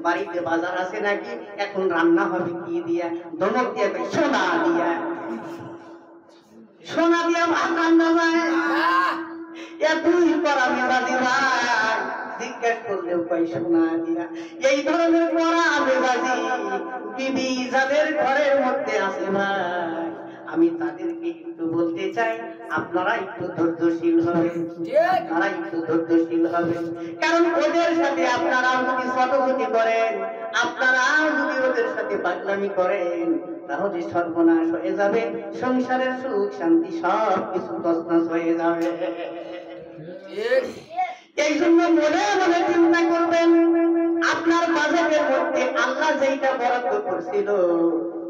বাড়িতে বাজার আছে নাকি, এখন রান্না হবে কি দিয়া, ধমক দিয়ে সোনা দিয়া, সোনা দিয়া ভাত রান্না যায়। এতই করা মেজাজি ভাই, জিজ্ঞেস করলেও কই সোনা দিয়া। এই ধরনের করা মেজাজি বিবি যাদের ঘরের মধ্যে আছে ভাই, আমি তাদেরকে একটু বলতে চাই, আপনারা একটু ধৈর্যশীল হবেন, আপনারা একটু ধৈর্যশীল হবেন। কারণ ওদের সাথে আপনারাও যদি ছোটছুটি করেন, আপনারাও যদি ওদের সাথে পাগলামি করেন, তাহলে সর্বনাশ হয়ে যাবে, সংসারের সুখ শান্তি সব কিছু তছনছ হয়ে যাবে। এই জন্য মনে মনে চিন্তা করবেন, আপনার বাজেটের মধ্যে আল্লাহ যেইটা বরাদ্দ করছিল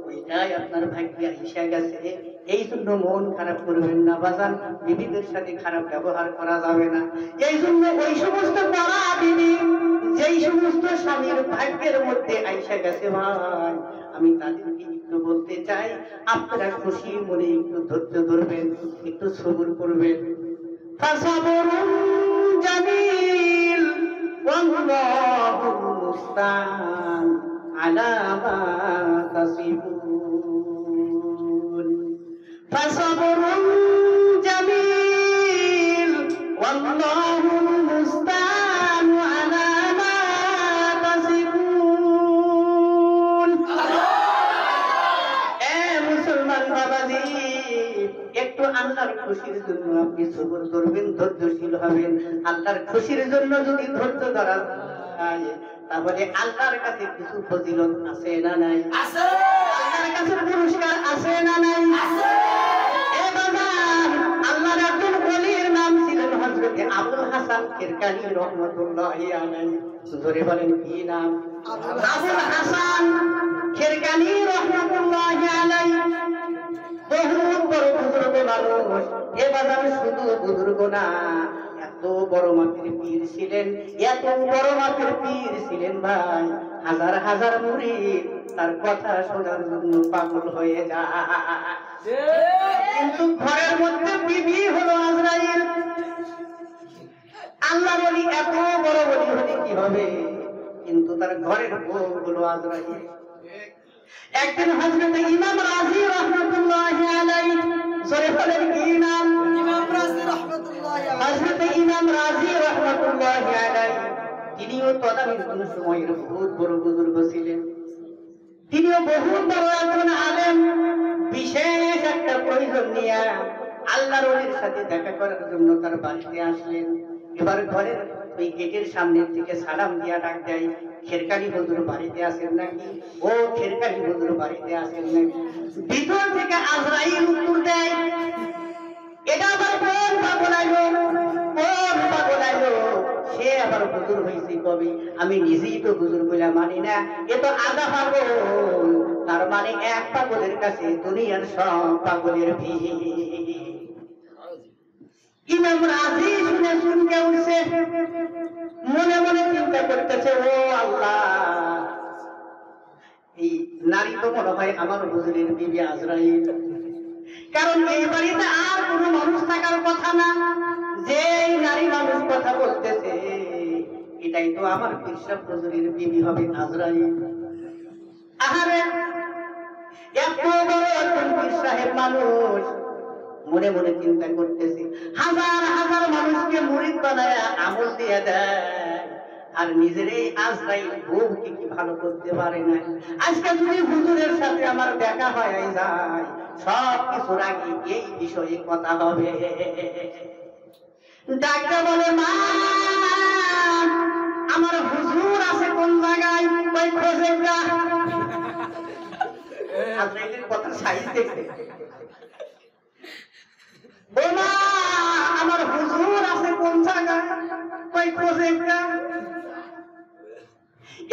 ওইটাই আপনার ভাগ্যে এসে গেছে। এই জন্য মন খারাপ করবেন না বাজান, বিবিদের সাথে খারাপ ব্যবহার করা যাবে না। এই জন্য ওই সমস্ত পড়া বিবি যেই সমস্ত স্বামীর ভাগ্যের মধ্যে আইসা গেছে ভাই, আমি তাদেরকে একটু বলতে চাই, আপনারা খুশি মনে একটু ধৈর্য ধরবেন, একটু সবুর করবেন। ফাসাবরুন জামিল ওয়াল্লাহুল মুস্তাআন আলা মা তাসিফুন। ফাসাবরুন জামিল ওয়াল্লাহুল মুস্তাআন আলা মা তাসিফুন। খুশির জন্য আপনি সবর করবেন, ধৈর্যশীল হবেন। আল্লাহর খুশির জন্য যদি ধৈর্য ধরা যায়, তাহলে আল্লাহর কাছে কিছু ফজিলত আছে না নাই? আছে। আল্লাহর কাছে পুরস্কার আছে না নাই? আছে। এ বাজার, আল্লাহর একজন ওলির নাম ছিলেন হযরত আবুল হাসান কিরকানি রাহমাতুল্লাহি আলাইহি। জোরে বলেন কি নাম? আবুল হাসান কিরকানি রাহমাতুল্লাহি আলাইহি। বহুত বড় বুজুর্গ মানুষ। এ বাজার শুধু বুজুর্গ না, এত বড় মাপের পীর ছিলেন, এত বড় মাপের পীর ছিলেন ভাই, হাজার হাজার মুরিদ তার কথা শোনার জন্য পাগল হয়ে যায়। কিন্তু ঘরের মধ্যে বিবি হলো আজরাইল। আল্লাহ বলি এত বড় বলি হলে কি হবে, কিন্তু তার ঘরের বউ হলো আজরাইল। একদিন হযরত ইমাম রাজি রাহমাতুল্লাহি আলাইহি, জোরে বলেন কি নাম? ইমাম রাজি রাহমাতুল্লাহি আলাইহি। হযরত ইমাম রাজি রাহমাতুল্লাহি আলাইহি, তিনিও তদানীন্তন সময়ের বহুত বড় বুজুর্গ ছিলেন। তিনিও বহুত বড় একজন আলেম। বিশেষ একটা প্রয়োজন নিয়ে আল্লাহর ওলির সাথে দেখা করার জন্য তার বাড়িতে আসলেন। এবার ঘরের ওই গেটের সামনের থেকে সালাম দিয়া ডাক দেয়, খেরকানি হুজুর বাড়িতে আছেন নাকি? ও খেরকানি হুজুর বাড়িতে আছেন নাকি? ভিতর থেকে আজরাইল উত্তর দেয়, এটা আবার কোন পাগল আইলো, কোন পাগল আইলো? সে আবার হুজুর হয়েছে কবে? আমি নিজেই তো হুজুর বলে মানি না, এ তো আধা পাগল। তার মানে এক পাগলের কাছে দুনিয়ার সব পাগলের ভিড়। ইমাম রাজি শুনে চমকে উঠছে, মনে মনে চিন্তা করতেছে, ও আল্লাহ, এই নারী তো মনে হয় আমার হুজুরের বিবি আজরাইল। কারণ এই বাড়িতে আর কোনো মানুষ থাকার কথা না, যে নারী মানুষ কথা বলতেছে এটাই তো আমার পিরসাব হুজুরের বিবি হবে আজরাইল। আহারে, এত বড় একজন পীর সাহেব মানুষ মনে মনে চিন্তা করতেছে, হাজার হাজার মানুষকে মুরিদ বানায় আমল দিয়ে দেয়, আর নিজের এই আজরাইল বউকে কি ভালো করতে পারে না। আজকে যদি হুজুরের সাথে আমার দেখা হয়ে যায়, সব কিছুর আগে এই বিষয়ে কথা হবে। ডাক্তার বলে, মা, আমার হুজুর আছে কোন জায়গায়, ওই খোঁজে না। আজরাইলের কথা সাইজ দেখে, ও মা, আমার হুজুর আছে কোন জায়গায়, ওই খোঁজে না।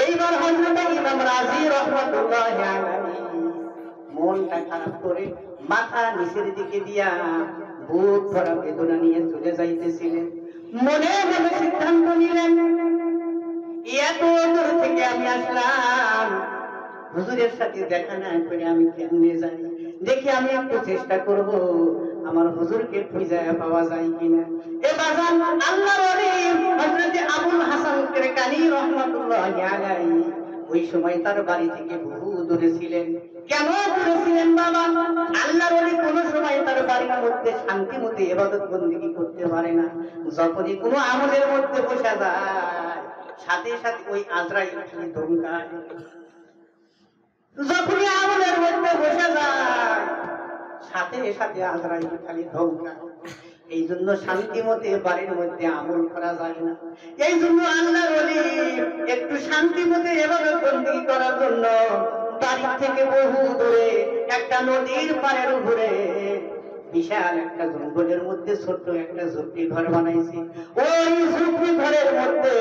এইবার হযরত ইমাম রাজি রাহমাতুল্লাহি আলাইহি মনটা খারাপ করে মাথা নিচের দিকে দিয়া বুক ভরা বেদনা নিয়ে চলে যাইতেছিলেন। মনে মনে সিদ্ধান্ত নিলেন, এত দূর থেকে আমি আসলাম, হুজুরের সাথে দেখা না করে আমি কেমনে যাই, দেখি আমি একটু চেষ্টা করব আমার হুজুরকে খুঁজে পাওয়া যায় কিনা। এবার আল্লাহর ওলি হযরত আবুল হাসান কিরকানি রাহমাতুল্লাহি আলাইহি ওই সময় তার বাড়ি থেকে বহু দূরে ছিলেন। কেন দূরে ছিলেন বাবা? আল্লাহর ওলি কোন সময় তার বাড়ির মধ্যে শান্তি মতো ইবাদত বন্দেগী করতে পারে না। যখনই কোনো আমলের মধ্যে বসা যায়, সাথে সাথে ওই আজরাইল ধমকায়। যখনই আমলের মধ্যে বসে যায়, সাথে সাথে আজরাইল খালি ধমকায়। এই জন্য শান্তি মতে বাড়ির মধ্যে আমল করা যায় না। এই জন্য আল্লাহর ওলি একটু শান্তি মতে ইবাদত বন্দেগী করার জন্য বাড়ি থেকে বহু দূরে একটা নদীর পাড়ের উপরে বিশাল একটা জঙ্গলের মধ্যে ছোট্ট একটা ঝুপড়ি ঘর বানাইছে। ওই ঝুপড়ি ঘরের মধ্যে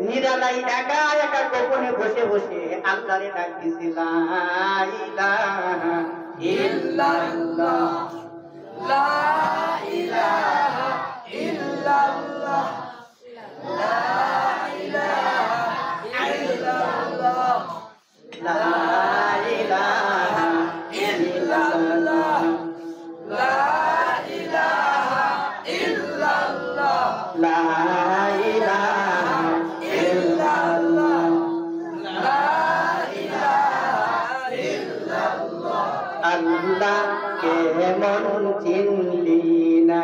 নিরালাই একা একা গোপনে বসে বসে আল্লাহরে ডাক দিছে, লা ইলাহা ইল্লাল্লাহ, লা ইলাহা ইল্লাল্লাহ, লা ইলাহা ইল্লাল্লাহ, লা ইলাহা ইল্লাল্লাহ, লা ইলাহা ইল্লাল্লাহ, লা ইলাহা ইল্লাল্লাহ, লা ইলাহা ইল্লাল্লাহ। আল্লাহ কেমন চিনলি না,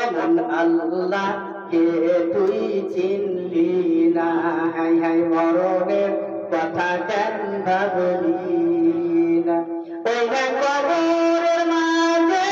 অমন আল্লাহ কে তুই চিনলি না, হাই হাই মরণের কথা কেন ভাবলি না। ওই কবরের মাঝে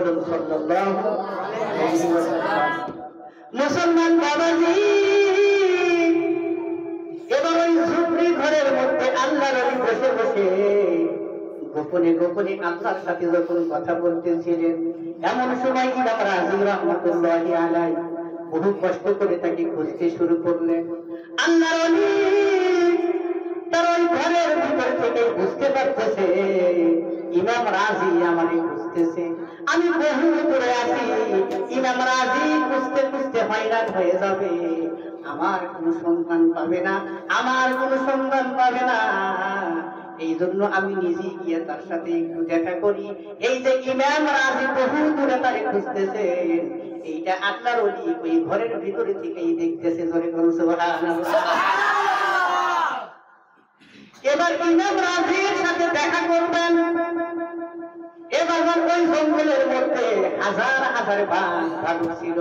বলুন সাল্লাল্লাহু আলাইহি ওয়াসাল্লাম। মুসলমান বাবাজি, এবার ওই ঝুপড়ি ঘরের মধ্যে আল্লাহর নবী বসে বসে গোপনে গোপনে আল্লাহর সাথে যখন কথা বলতেছিলেন, এমন সময় ইমাম রাজি রাহমাতুল্লাহি আলাইহি বহু কষ্ট করে তাকে খুঁজতে শুরু করলেন। আল্লাহর নবী তার ওই ঘরের ভিতর থেকে বুঝতে পারতেছে ইমাম রাজি আমাকে খুঁজতেছে, আমি বহু দূরে আছি, ইমাম রাজি খুঁজতে খুঁজতে হয়রান হয়ে যাবে, আমার কোনো সন্ধান পাবে না, আমার কোনো সন্ধান পাবে না। এই জন্য আমি নিজে গিয়ে তার সাথে একটু দেখা করি। এই যে ইমাম রাজি বহু দূরে তারে খুঁজতেছে, এইটা আল্লাহর ওলি ওই ঘরের ভিতরে থেকেই দেখতেছে। জোরে বলুন সুবহানাল্লাহ। এবার ইমাম রাজির সাথে দেখা করবেন। এবার ওই জঙ্গলের মধ্যে হাজার হাজার বাঘ ভালুক ছিল।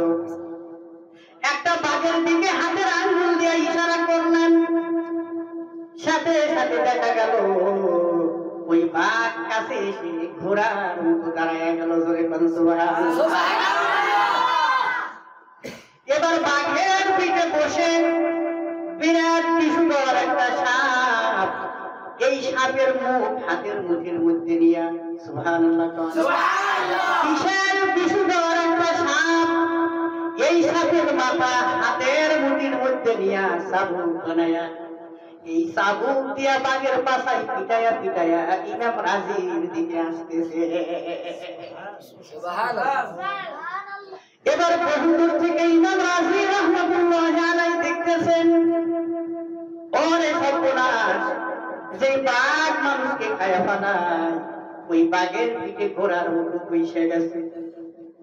একটা বাঘের দিকে হাতের আঙ্গুল দিয়ে ইশারা করলেন, সাথে সাথে দেখা গেল ওই বাঘ কাছে এসে ঘোড়ার মতো দাঁড়ায় গেল। জোরে বলুন সুবহানাল্লাহ। এবার বাঘের পিঠে বসে বিরাট বিশাল একটা সাপ, এই সাপের মুখ হাতের মুঠির মধ্যে নিয়ে, সুবহানাল্লাহ বিশাল বিশাল একটা সাপ, এই সাপের মাথা হাতের মুঠির মধ্যে নিয়ে চাবুক বানায়া, এই চাবুক দিয়া বাঘের পাশায় পিটায়া পিটায়া ইমাম রাজির দিকে আসতেছে। এবার বহুদূর থেকে ইমাম রাজি রাহমাতুল্লাহি আলাইহি দেখতেছেন, ওরে সর্বনাশ, যে বাঘ মানুষকে খায়া ফেলায় ওই বাঘের পিঠে ঘোড়ার মতো বসে গেছে,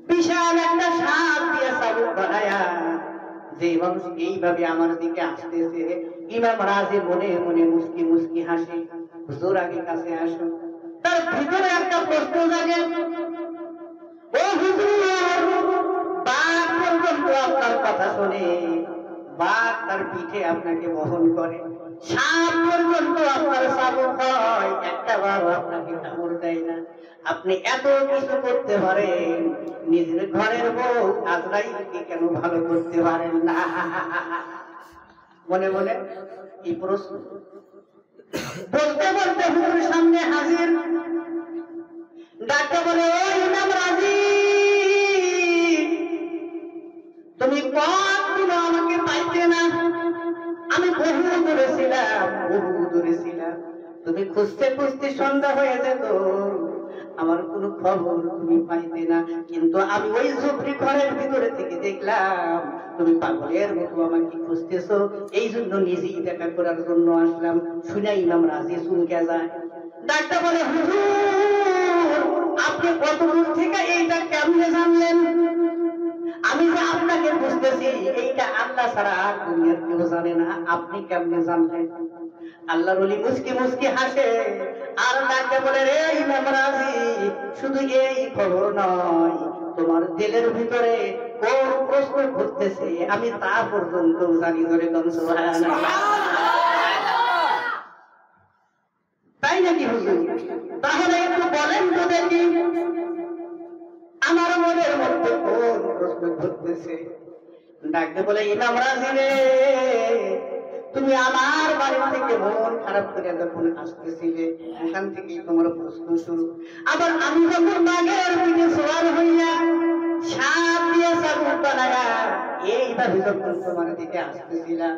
বিশাল একটা সাপ দিয়ে চাবুক বানায়া যে মানুষ এইভাবে আমার দিকে আসতেছে। ইমাম রাজি মনে মনে মুস্কি মুস্কি হাসে, হুজুর আগে কাছে আসুন। তার ভিতরে একটা প্রশ্ন জাগে, ও হুজুর, বাঘ পর্যন্ত আপনার কথা শোনে, বাঘ তার পিঠে আপনাকে বহন করে, সাপ পর্যন্ত আপনার চাবুক হয়, একটা বার আপনাকে কামড় দেয় না, আপনি এত কিছু করতে পারেন, নিজের ঘরের বউ আজরাইলকে কেন ভালো করতে পারেন না? মনে মনে এই প্রশ্ন বলতে বলতে হুজুরের সামনে হাজির। ডাক্তার বলে, ও ইমাম রাজি, তুমি কখনো আমাকে পাইতে না, আমি বহু দূরে ছিলাম, বহু দূরে ছিলাম, তুমি খুঁজতে খুঁজতে সন্ধ্যা হয়ে যেত, আমার কোনো খবর তুমি পাইতে না, কিন্তু আমি ওই ঝুপড়ি ঘরের ভিতরে থেকে দেখলাম তুমি পাগলের মতো আমাকে খুঁজতেছো, এই জন্য নিজেই দেখা করার জন্য আসলাম। শুনে ইমাম রাজি চমকে যায়। ডাক্তার বলে, হুজুর, আপনি কত দূর থেকে এইটা কেমনে জানলেন? আমি যে আপনাকে বুঝতেছি, এইটা আল্লাহ ছাড়া আর দুনিয়ার কেউ জানে না, আপনি কেমনে জানলেন? আল্লাহর ওলি মুস্কি মুস্কি হাসে আর ডাকে বলে, রে ইমাম রাজি, শুধু এই খবর নয়, তোমার দিলের ভিতরে কোন প্রশ্ন ঘুরতেছে আমি তা পর্যন্ত জানি। ধরে সুবহানাল্লাহ। তাই নাকি হুজুর? তাহলে একটু বলেন তো দেখি, আমার মনের মধ্যে কোন প্রশ্ন ঘুরতেছে? ডাকতে বলে, ইমাম রাজি রে, তুমি আমার বাড়ি থেকে মন খারাপ করে যখন আসতেছিলে, ওখান থেকেই তোমার প্রশ্ন শুরু। আবার আমি যখন বাঘের পিঠে সওয়ার হইয়া সাপ দিয়ে চাবুক বানায়া এইভাবে যখন তোমার দিকে আসতেছিলাম,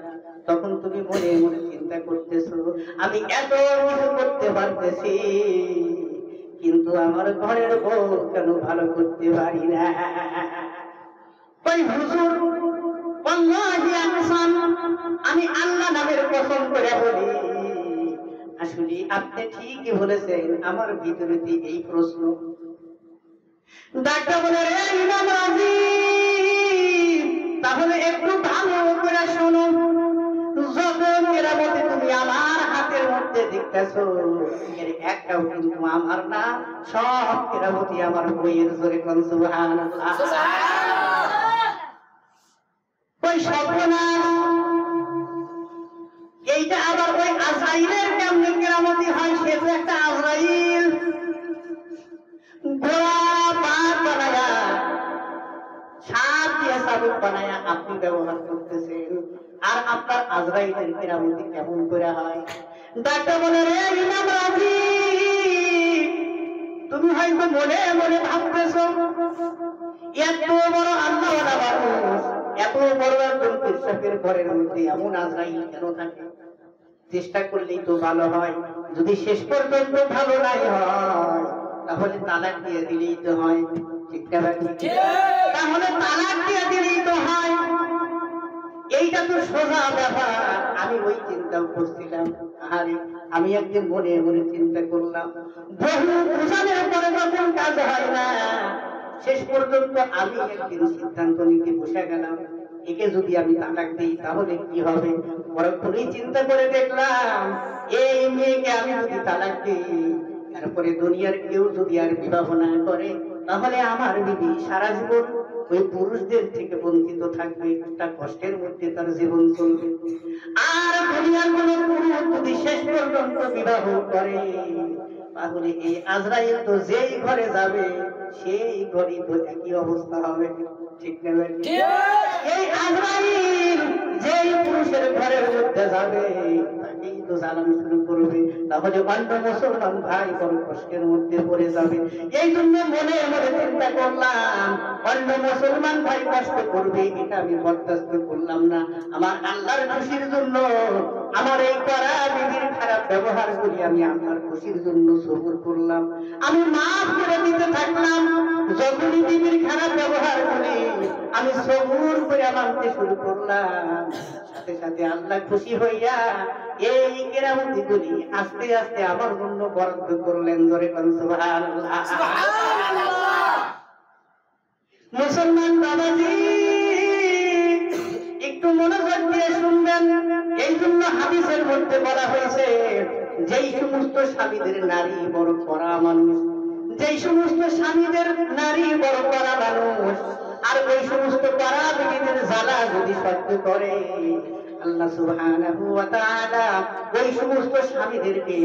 তখন তুমি মনে মনে চিন্তা করতেছো, আমি এত কিছু করতে পারতেছি, কিন্তু আমার ঘরের বউ কেন ভালো করতে পারি না? ওই হুজুর, ওয়াল্লাহি আকসাম, আমি আল্লাহ নামের কসম করে বলি, আসলে আপনি ঠিকই বলেছেন, আমার ভিতরে এই প্রশ্ন। ডাক্তার বলে, রে ইমাম রাজি, তাহলে একটু ভালো করে শোনো, যত কেরামতি তুমি আমার হাতের মধ্যে দেখতেছো, এর একটাও কিন্তু আমার না, সব কেরামতি আমার বইয়ের। জোরে কোন সুবহানাল্লাহ। ওই সর্বনাশ, এইটা আবার ওই আজরাইলের কেমনে কেরামতি হয়? সে তো একটা আজরাইল, ঘোড়া বাঘ বানায়া মাহবুব বানায়া আপনি ব্যবহার করতেছেন, আর আপনার আজরাইলের কেরামতি কেমন করে হয়? ডাক্তার বলে, রে ইমাম রাজি, তুমি হয়তো মনে মনে ভাবতেছো এত বড় আল্লাহওয়ালা মানুষ, এত বড় একজন কৃষকের ঘরের মধ্যে এমন আজরাইল কেন থাকে? চেষ্টা করলেই তো ভালো হয়, যদি শেষ পর্যন্ত ভালো নাই হয় তাহলে তালাক দিয়ে দিলেই তো হয়, ঠিক না ভাই? তাহলে তালাক দিয়ে দিলেই তো হয়, এইটা তো সোজা ব্যাপার। আমি ওই চিন্তাও করছিলাম, আরে আমি একদিন মনে মনে চিন্তা করলাম, বহু বোঝানোর পরে যখন কাজ হয় না, শেষ পর্যন্ত আমি একদিন সিদ্ধান্ত নিতে বসে গেলাম, একে যদি আমি তালাক দিই তাহলে কি হবে? পরক্ষণেই চিন্তা করে দেখলাম, এই মেয়েকে আমি যদি তালাক দিই, তারপরে দুনিয়ার কেউ যদি আর বিবাহ না করে, তাহলে আমার বিবি সারা জীবন ওই পুরুষদের থেকে বঞ্চিত থাকবে, একটা কষ্টের মধ্যে তার জীবন চলবে। আর দুনিয়ার কোন পুরুষ যদি শেষ পর্যন্ত বিবাহ করে, তাহলে এই আজরাইল তো যেই ঘরে যাবে সেই ঘরেই তো একই অবস্থা হবে, ঠিক না ভাই? এই আজরাইল যেই পুরুষের ঘরের মধ্যে যাবে তাকেই তো জ্বালানো শুরু করবে, তাহলে অন্য মুসলমান ভাই বড় কষ্টের মধ্যে পড়ে যাবে। এই জন্য মনে মনে চিন্তা করলাম, অন্য মুসলমান ভাই কষ্ট করবে এটা আমি বরদাস্ত করলাম না। আমার আল্লাহর খুশির জন্য আমার এই করা বিবির খারাপ ব্যবহার করি আমি আল্লাহর খুশির জন্য সবুর করলাম, আমি মাফ করে দিতে থাকলাম। যখনই বিবির খারাপ ব্যবহার করি আমি সবুর করে মানতে শুরু করলাম, সাথে সাথে আল্লাহ খুশি হইয়া এই কেরামতি গুলি আস্তে আস্তে আমার জন্য বরাদ্দ করলেন। ধরে কোন সুবহানাল্লাহ। মুসলমান বাবাজি একটু মনোযোগ দিয়ে শুনবেন, এই জন্য হাদিসের মধ্যে বলা হয়েছে, যেই সমস্ত স্বামীদের নারী বড় কড়া মানুষ, যেই সমস্ত স্বামীদের নারী বড় কড়া মানুষ, আর ওই সমস্ত কড়া বিবিদের জ্বালা যদি সহ্য করে, আল্লাহ সুবহানাহু ওয়া তাআলা ওই সমস্ত স্বামীদেরকে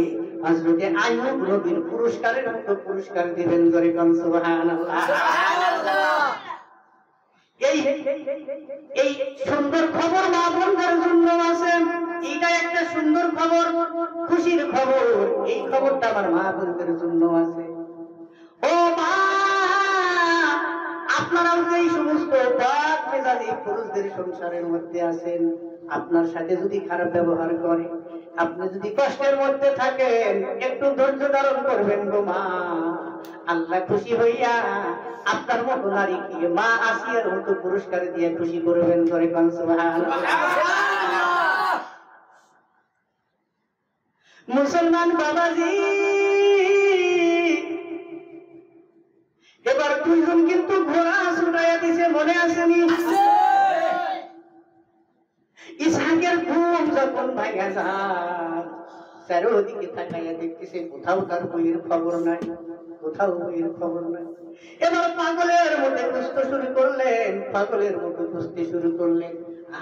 হযরতে আইয়ুব নবীর পুরস্কারের মতো পুরস্কার দিবেন। ধরে কোন সুবহানাল্লাহ। এই সুন্দর খবর মা বোনদের জন্য আছে, এইটা একটা সুন্দর খবর, খুশির খবর। এই খবরটা আমার মা বোনদের জন্য আছে। ও মা, আপনারাও যে এই সমস্ত বদ মেজাজি পুরুষদের সংসারের মধ্যে আছেন, আপনার সাথে যদি খারাপ ব্যবহার করে, আপনি যদি কষ্টের মধ্যে থাকেন, একটু ধৈর্য ধারণ করবেন গো মা। আল্লাহ খুশি হইয়া আপনার মতো নারীকে মা আসিয়ার মতো পুরস্কার দিয়ে খুশি করবেন। করে কোন সুবহানাল্লাহ। মুসলমান বাবাজি এবার দুইজন কিন্তু ঘোড়া ছুটাইয়া দিছে, মনে আসেনি? ইসহাকের ঘুম যখন ভাঙা যায়, চারোদিকে তাকাইয়া দেখতেছে কোথাও তার বইয়ের খবর নাই, কোথাও বইয়ের খবর নাই। এবার পাগলের মধ্যে খুঁজতে শুরু করলেন, পাগলের মতো খুঁজতে শুরু করলেন।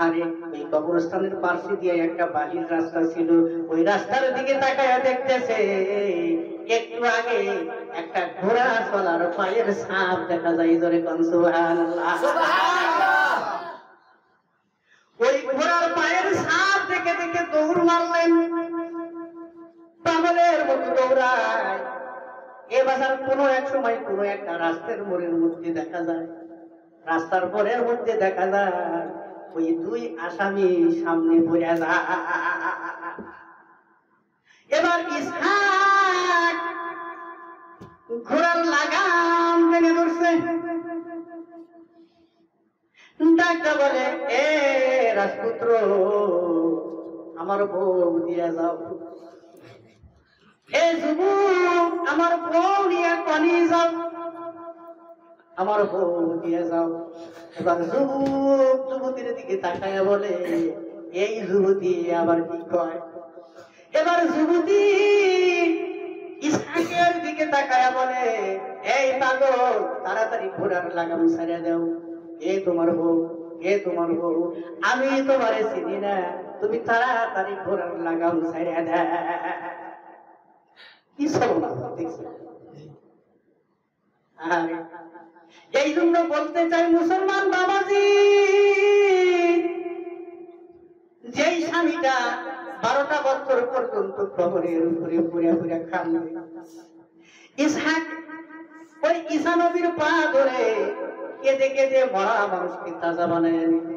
আরে এই কবরস্থানের পাশে দিয়ে একটা বালির রাস্তা ছিল, ওই রাস্তার দিকে তাকাইয়া দেখতেছে একটু আগে একটা ঘোড়া চলার পায়ের ছাপ দেখা যায়। ধরে কোন সুবহানাল্লাহ। ওই ঘোড়ার পায়ের ছাপ দেখে দেখে দৌড় মারলেন, পাগলের মতো দৌড়ায়। এ বাজার কোনো এক সময় কোনো একটা রাস্তার মোড়ের মধ্যে দেখা যায়, রাস্তার মোড়ের মধ্যে দেখা যায় ওই দুই আসামি সামনে বইয়া যায়। এবার ইসহাক ঘোড়ার লাগাম টেনে ধরছে, ডাক্তার বলে, এ রাজপুত্র, আমার বউ দিয়া যাও। এ যুবক, আমার বউ নিয়ে কনি যাও, আমার বউ দিয়ে যাও। এবার যুবক যুবতীর দিকে তাকায় বলে, এই যুবতী আবার কি কয়? এবার যুবতী ইসহাকের দিকে তাকায় বলে, এই পাগল, তাড়াতাড়ি ঘোড়ার লাগাম ছেড়ে দাও। এ তোমার বউ, এ তোমার বউ, আমি তোমারে চিনি না, তুমি তাড়াতাড়ি ঘোড়ার লাগাম ছেড়ে দাও। কি সর্বনাশ দেখছি। এই জন্য বলতে চাই মুসলমান বাবাজি, যেই স্বামীটা 12টা বছর পর্যন্ত কবরের উপরে পুরা পুরা কান্দে, ইসহাক ওই ঈসা নবীর পা ধরে কেঁদে কেঁদে মরা মানুষকে তাজা বানায় নিতে।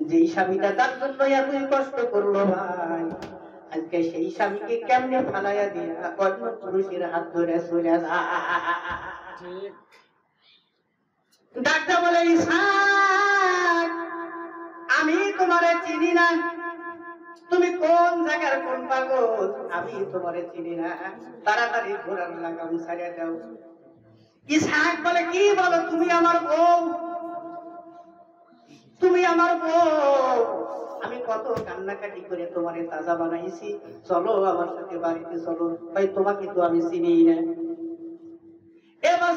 যেই স্বামীটা তার জন্য এতই কষ্ট করলো ভাই, আজকে সেই স্বামীকে কেমনে ফালাইয়া দিয়া অন্য পুরুষের হাত ধরে চলে যায়। ডাক্তার বলে, ইসহাক আমি তোমারে চিনি না, তুমি কোন জায়গার কোন পাগল, আমি তোমারে চিনি না, তাড়াতাড়ি ঘোড়ার লাগাম ছাড়িয়ে দাও। ইসহাক বলে, কি বলো, তুমি আমার বউ, তুমি আমার বউ, আমি কত কান্নাকাটি করে তোমারে তাজা বানাইছি, চলো আমার সাথে বাড়িতে চলো। ভাই তোমাকে তো আমি চিনি না। এবার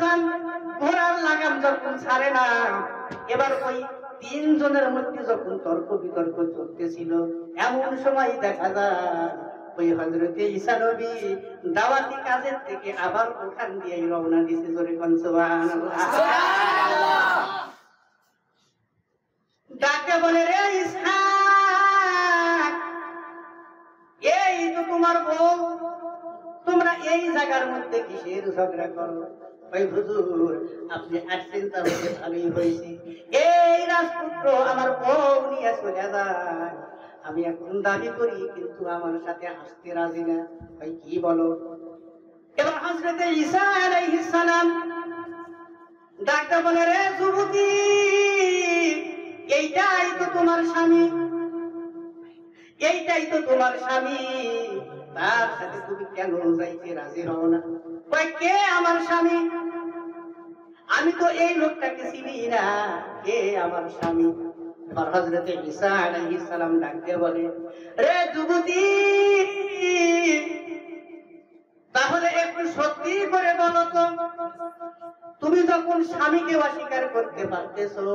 ঘোড়ার লাগাম যখন ছাড়ে না, এবার ওই 3 জনের মধ্যে যখন তর্ক বিতর্ক চলতেছিল, এমন সময় দেখা যায় ওই হযরতে ঈসা নবী দাওয়াতি কাজের থেকে আবার ওখান দিয়ে রওনা দিছে। জোরে কোন সুবহানাল্লাহ। ডাকে বলে, রে ইসহাক, এই তো তোমার বউ, তোমরা এই জায়গার মধ্যে কিসের ঝগড়া করো? ওই হুজুর আপনি আসছেন তাহলে ভালোই হয়েছে, এই রাজপুত্র আমার বউ নিয়ে চলে যায়, আমি এখন দাবি করি কিন্তু আমার সাথে আসতে রাজি না। ভাই কি বলো? এবার হযরতে ঈসা আলাইহিস সালাম ডাক্তার বলে, রে যুবতী, এইটাই তো তোমার স্বামী, এইটাই তো তোমার স্বামী, তার সাথে তুমি কেন যাইতে রাজি হও না? ভাই কে আমার স্বামী? আমি তো এই লোকটাকে চিনি না, কে আমার স্বামী? এবার হযরতে ঈসা আলাইহিস সালাম ডাক দিয়ে বলে, রে যুবতী, তাহলে একটু সত্যি করে বলো তো, তুমি যখন স্বামীকে অস্বীকার করতে পারতেছো,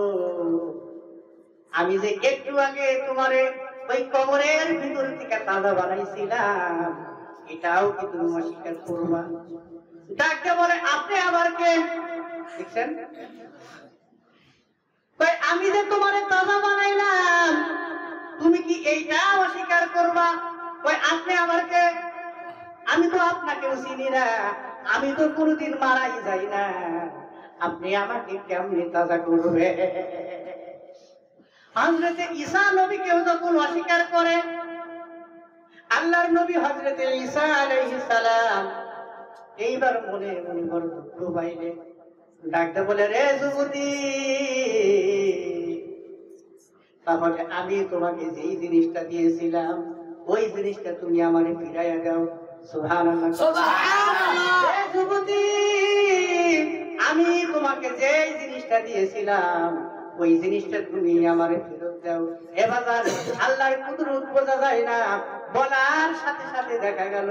আমি যে একটু আগে তোমারে ওই কবরের ভিতর থেকে তাজা বানাইছিলাম, এটাও কি তুমি অস্বীকার করবা? ডাকতে বলে, আপনি আবার কে? দেখছেন, আমি যে তোমারে তাজা বানাইলাম, তুমি কি এইটা অস্বীকার করবা? আপনি আবার কে? আমি তো আপনাকেও চিনি না, আমি তো কোনোদিন মারাই যাই না, আপনি আমাকে কেমনে তাজা করবে? হযরতে ঈসা নবীকেও যখন অস্বীকার করে, আল্লাহর নবী হযরতে ঈসা আলাইহিস সালাম এইবার মনে মনে বড় দুঃখ পাইলে ডাকতে বলে, রে যুবতী, তাহলে আমি তোমাকে যেই জিনিসটা দিয়েছিলাম ওই জিনিসটা তুমি আমারে ফিরাইয়া দাও। সুবহানাল্লাহ, সুবহানাল্লাহ। রে যুবতী, আমি তোমাকে যেই জিনিসটা দিয়েছিলাম ওই জিনিসটা তুমি আমারে ফেরত দাও। এবার আল্লাহর কুদরত বোঝা যায় না, বলার সাথে সাথে দেখা গেল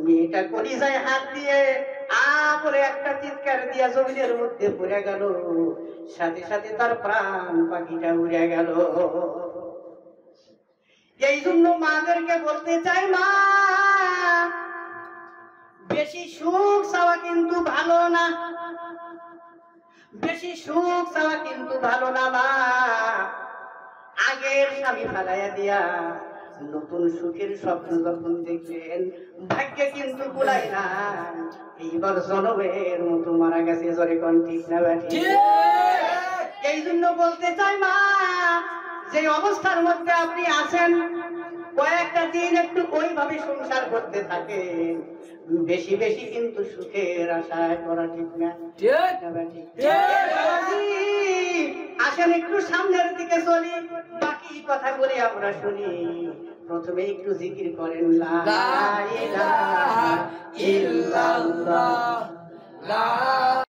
মেয়েটা কলিজায় হাত দিয়ে বলে একটা চিৎকার দিয়া জমিনের মধ্যে পড়ে গেল, সাথে সাথে তার প্রাণ পাখিটা উড়ে গেল। এই জন্য মাদেরকে বলতে চাই, মা, বেশি সুখ চাওয়া কিন্তু ভালো না, বেশি সুখ চাওয়া কিন্তু ভালো না। মা, আগের স্বামী ফালাইয়া দিয়া নতুন সুখের স্বপ্ন যখন দেখলেন, ভাগ্যে কিন্তু কুলায় না, এইবার জনমের মতো মারা গেছে। জোরে কোন ঠিক না ব্যাঠি? এই জন্য বলতে চাই, মা, যে অবস্থার মধ্যে আপনি আছেন, কয়েকটা দিন একটু ওইভাবে সংসার করতে থাকেন, বেশি বেশি কিন্তু সুখের আশা করা ঠিক না। আসেন একটু সামনের দিকে চলি, বাকি কথা বলে আমরা শুনি। প্রথমে একটু জিকির করেন, লা ইলাহা ইল্লাল্লাহ, লা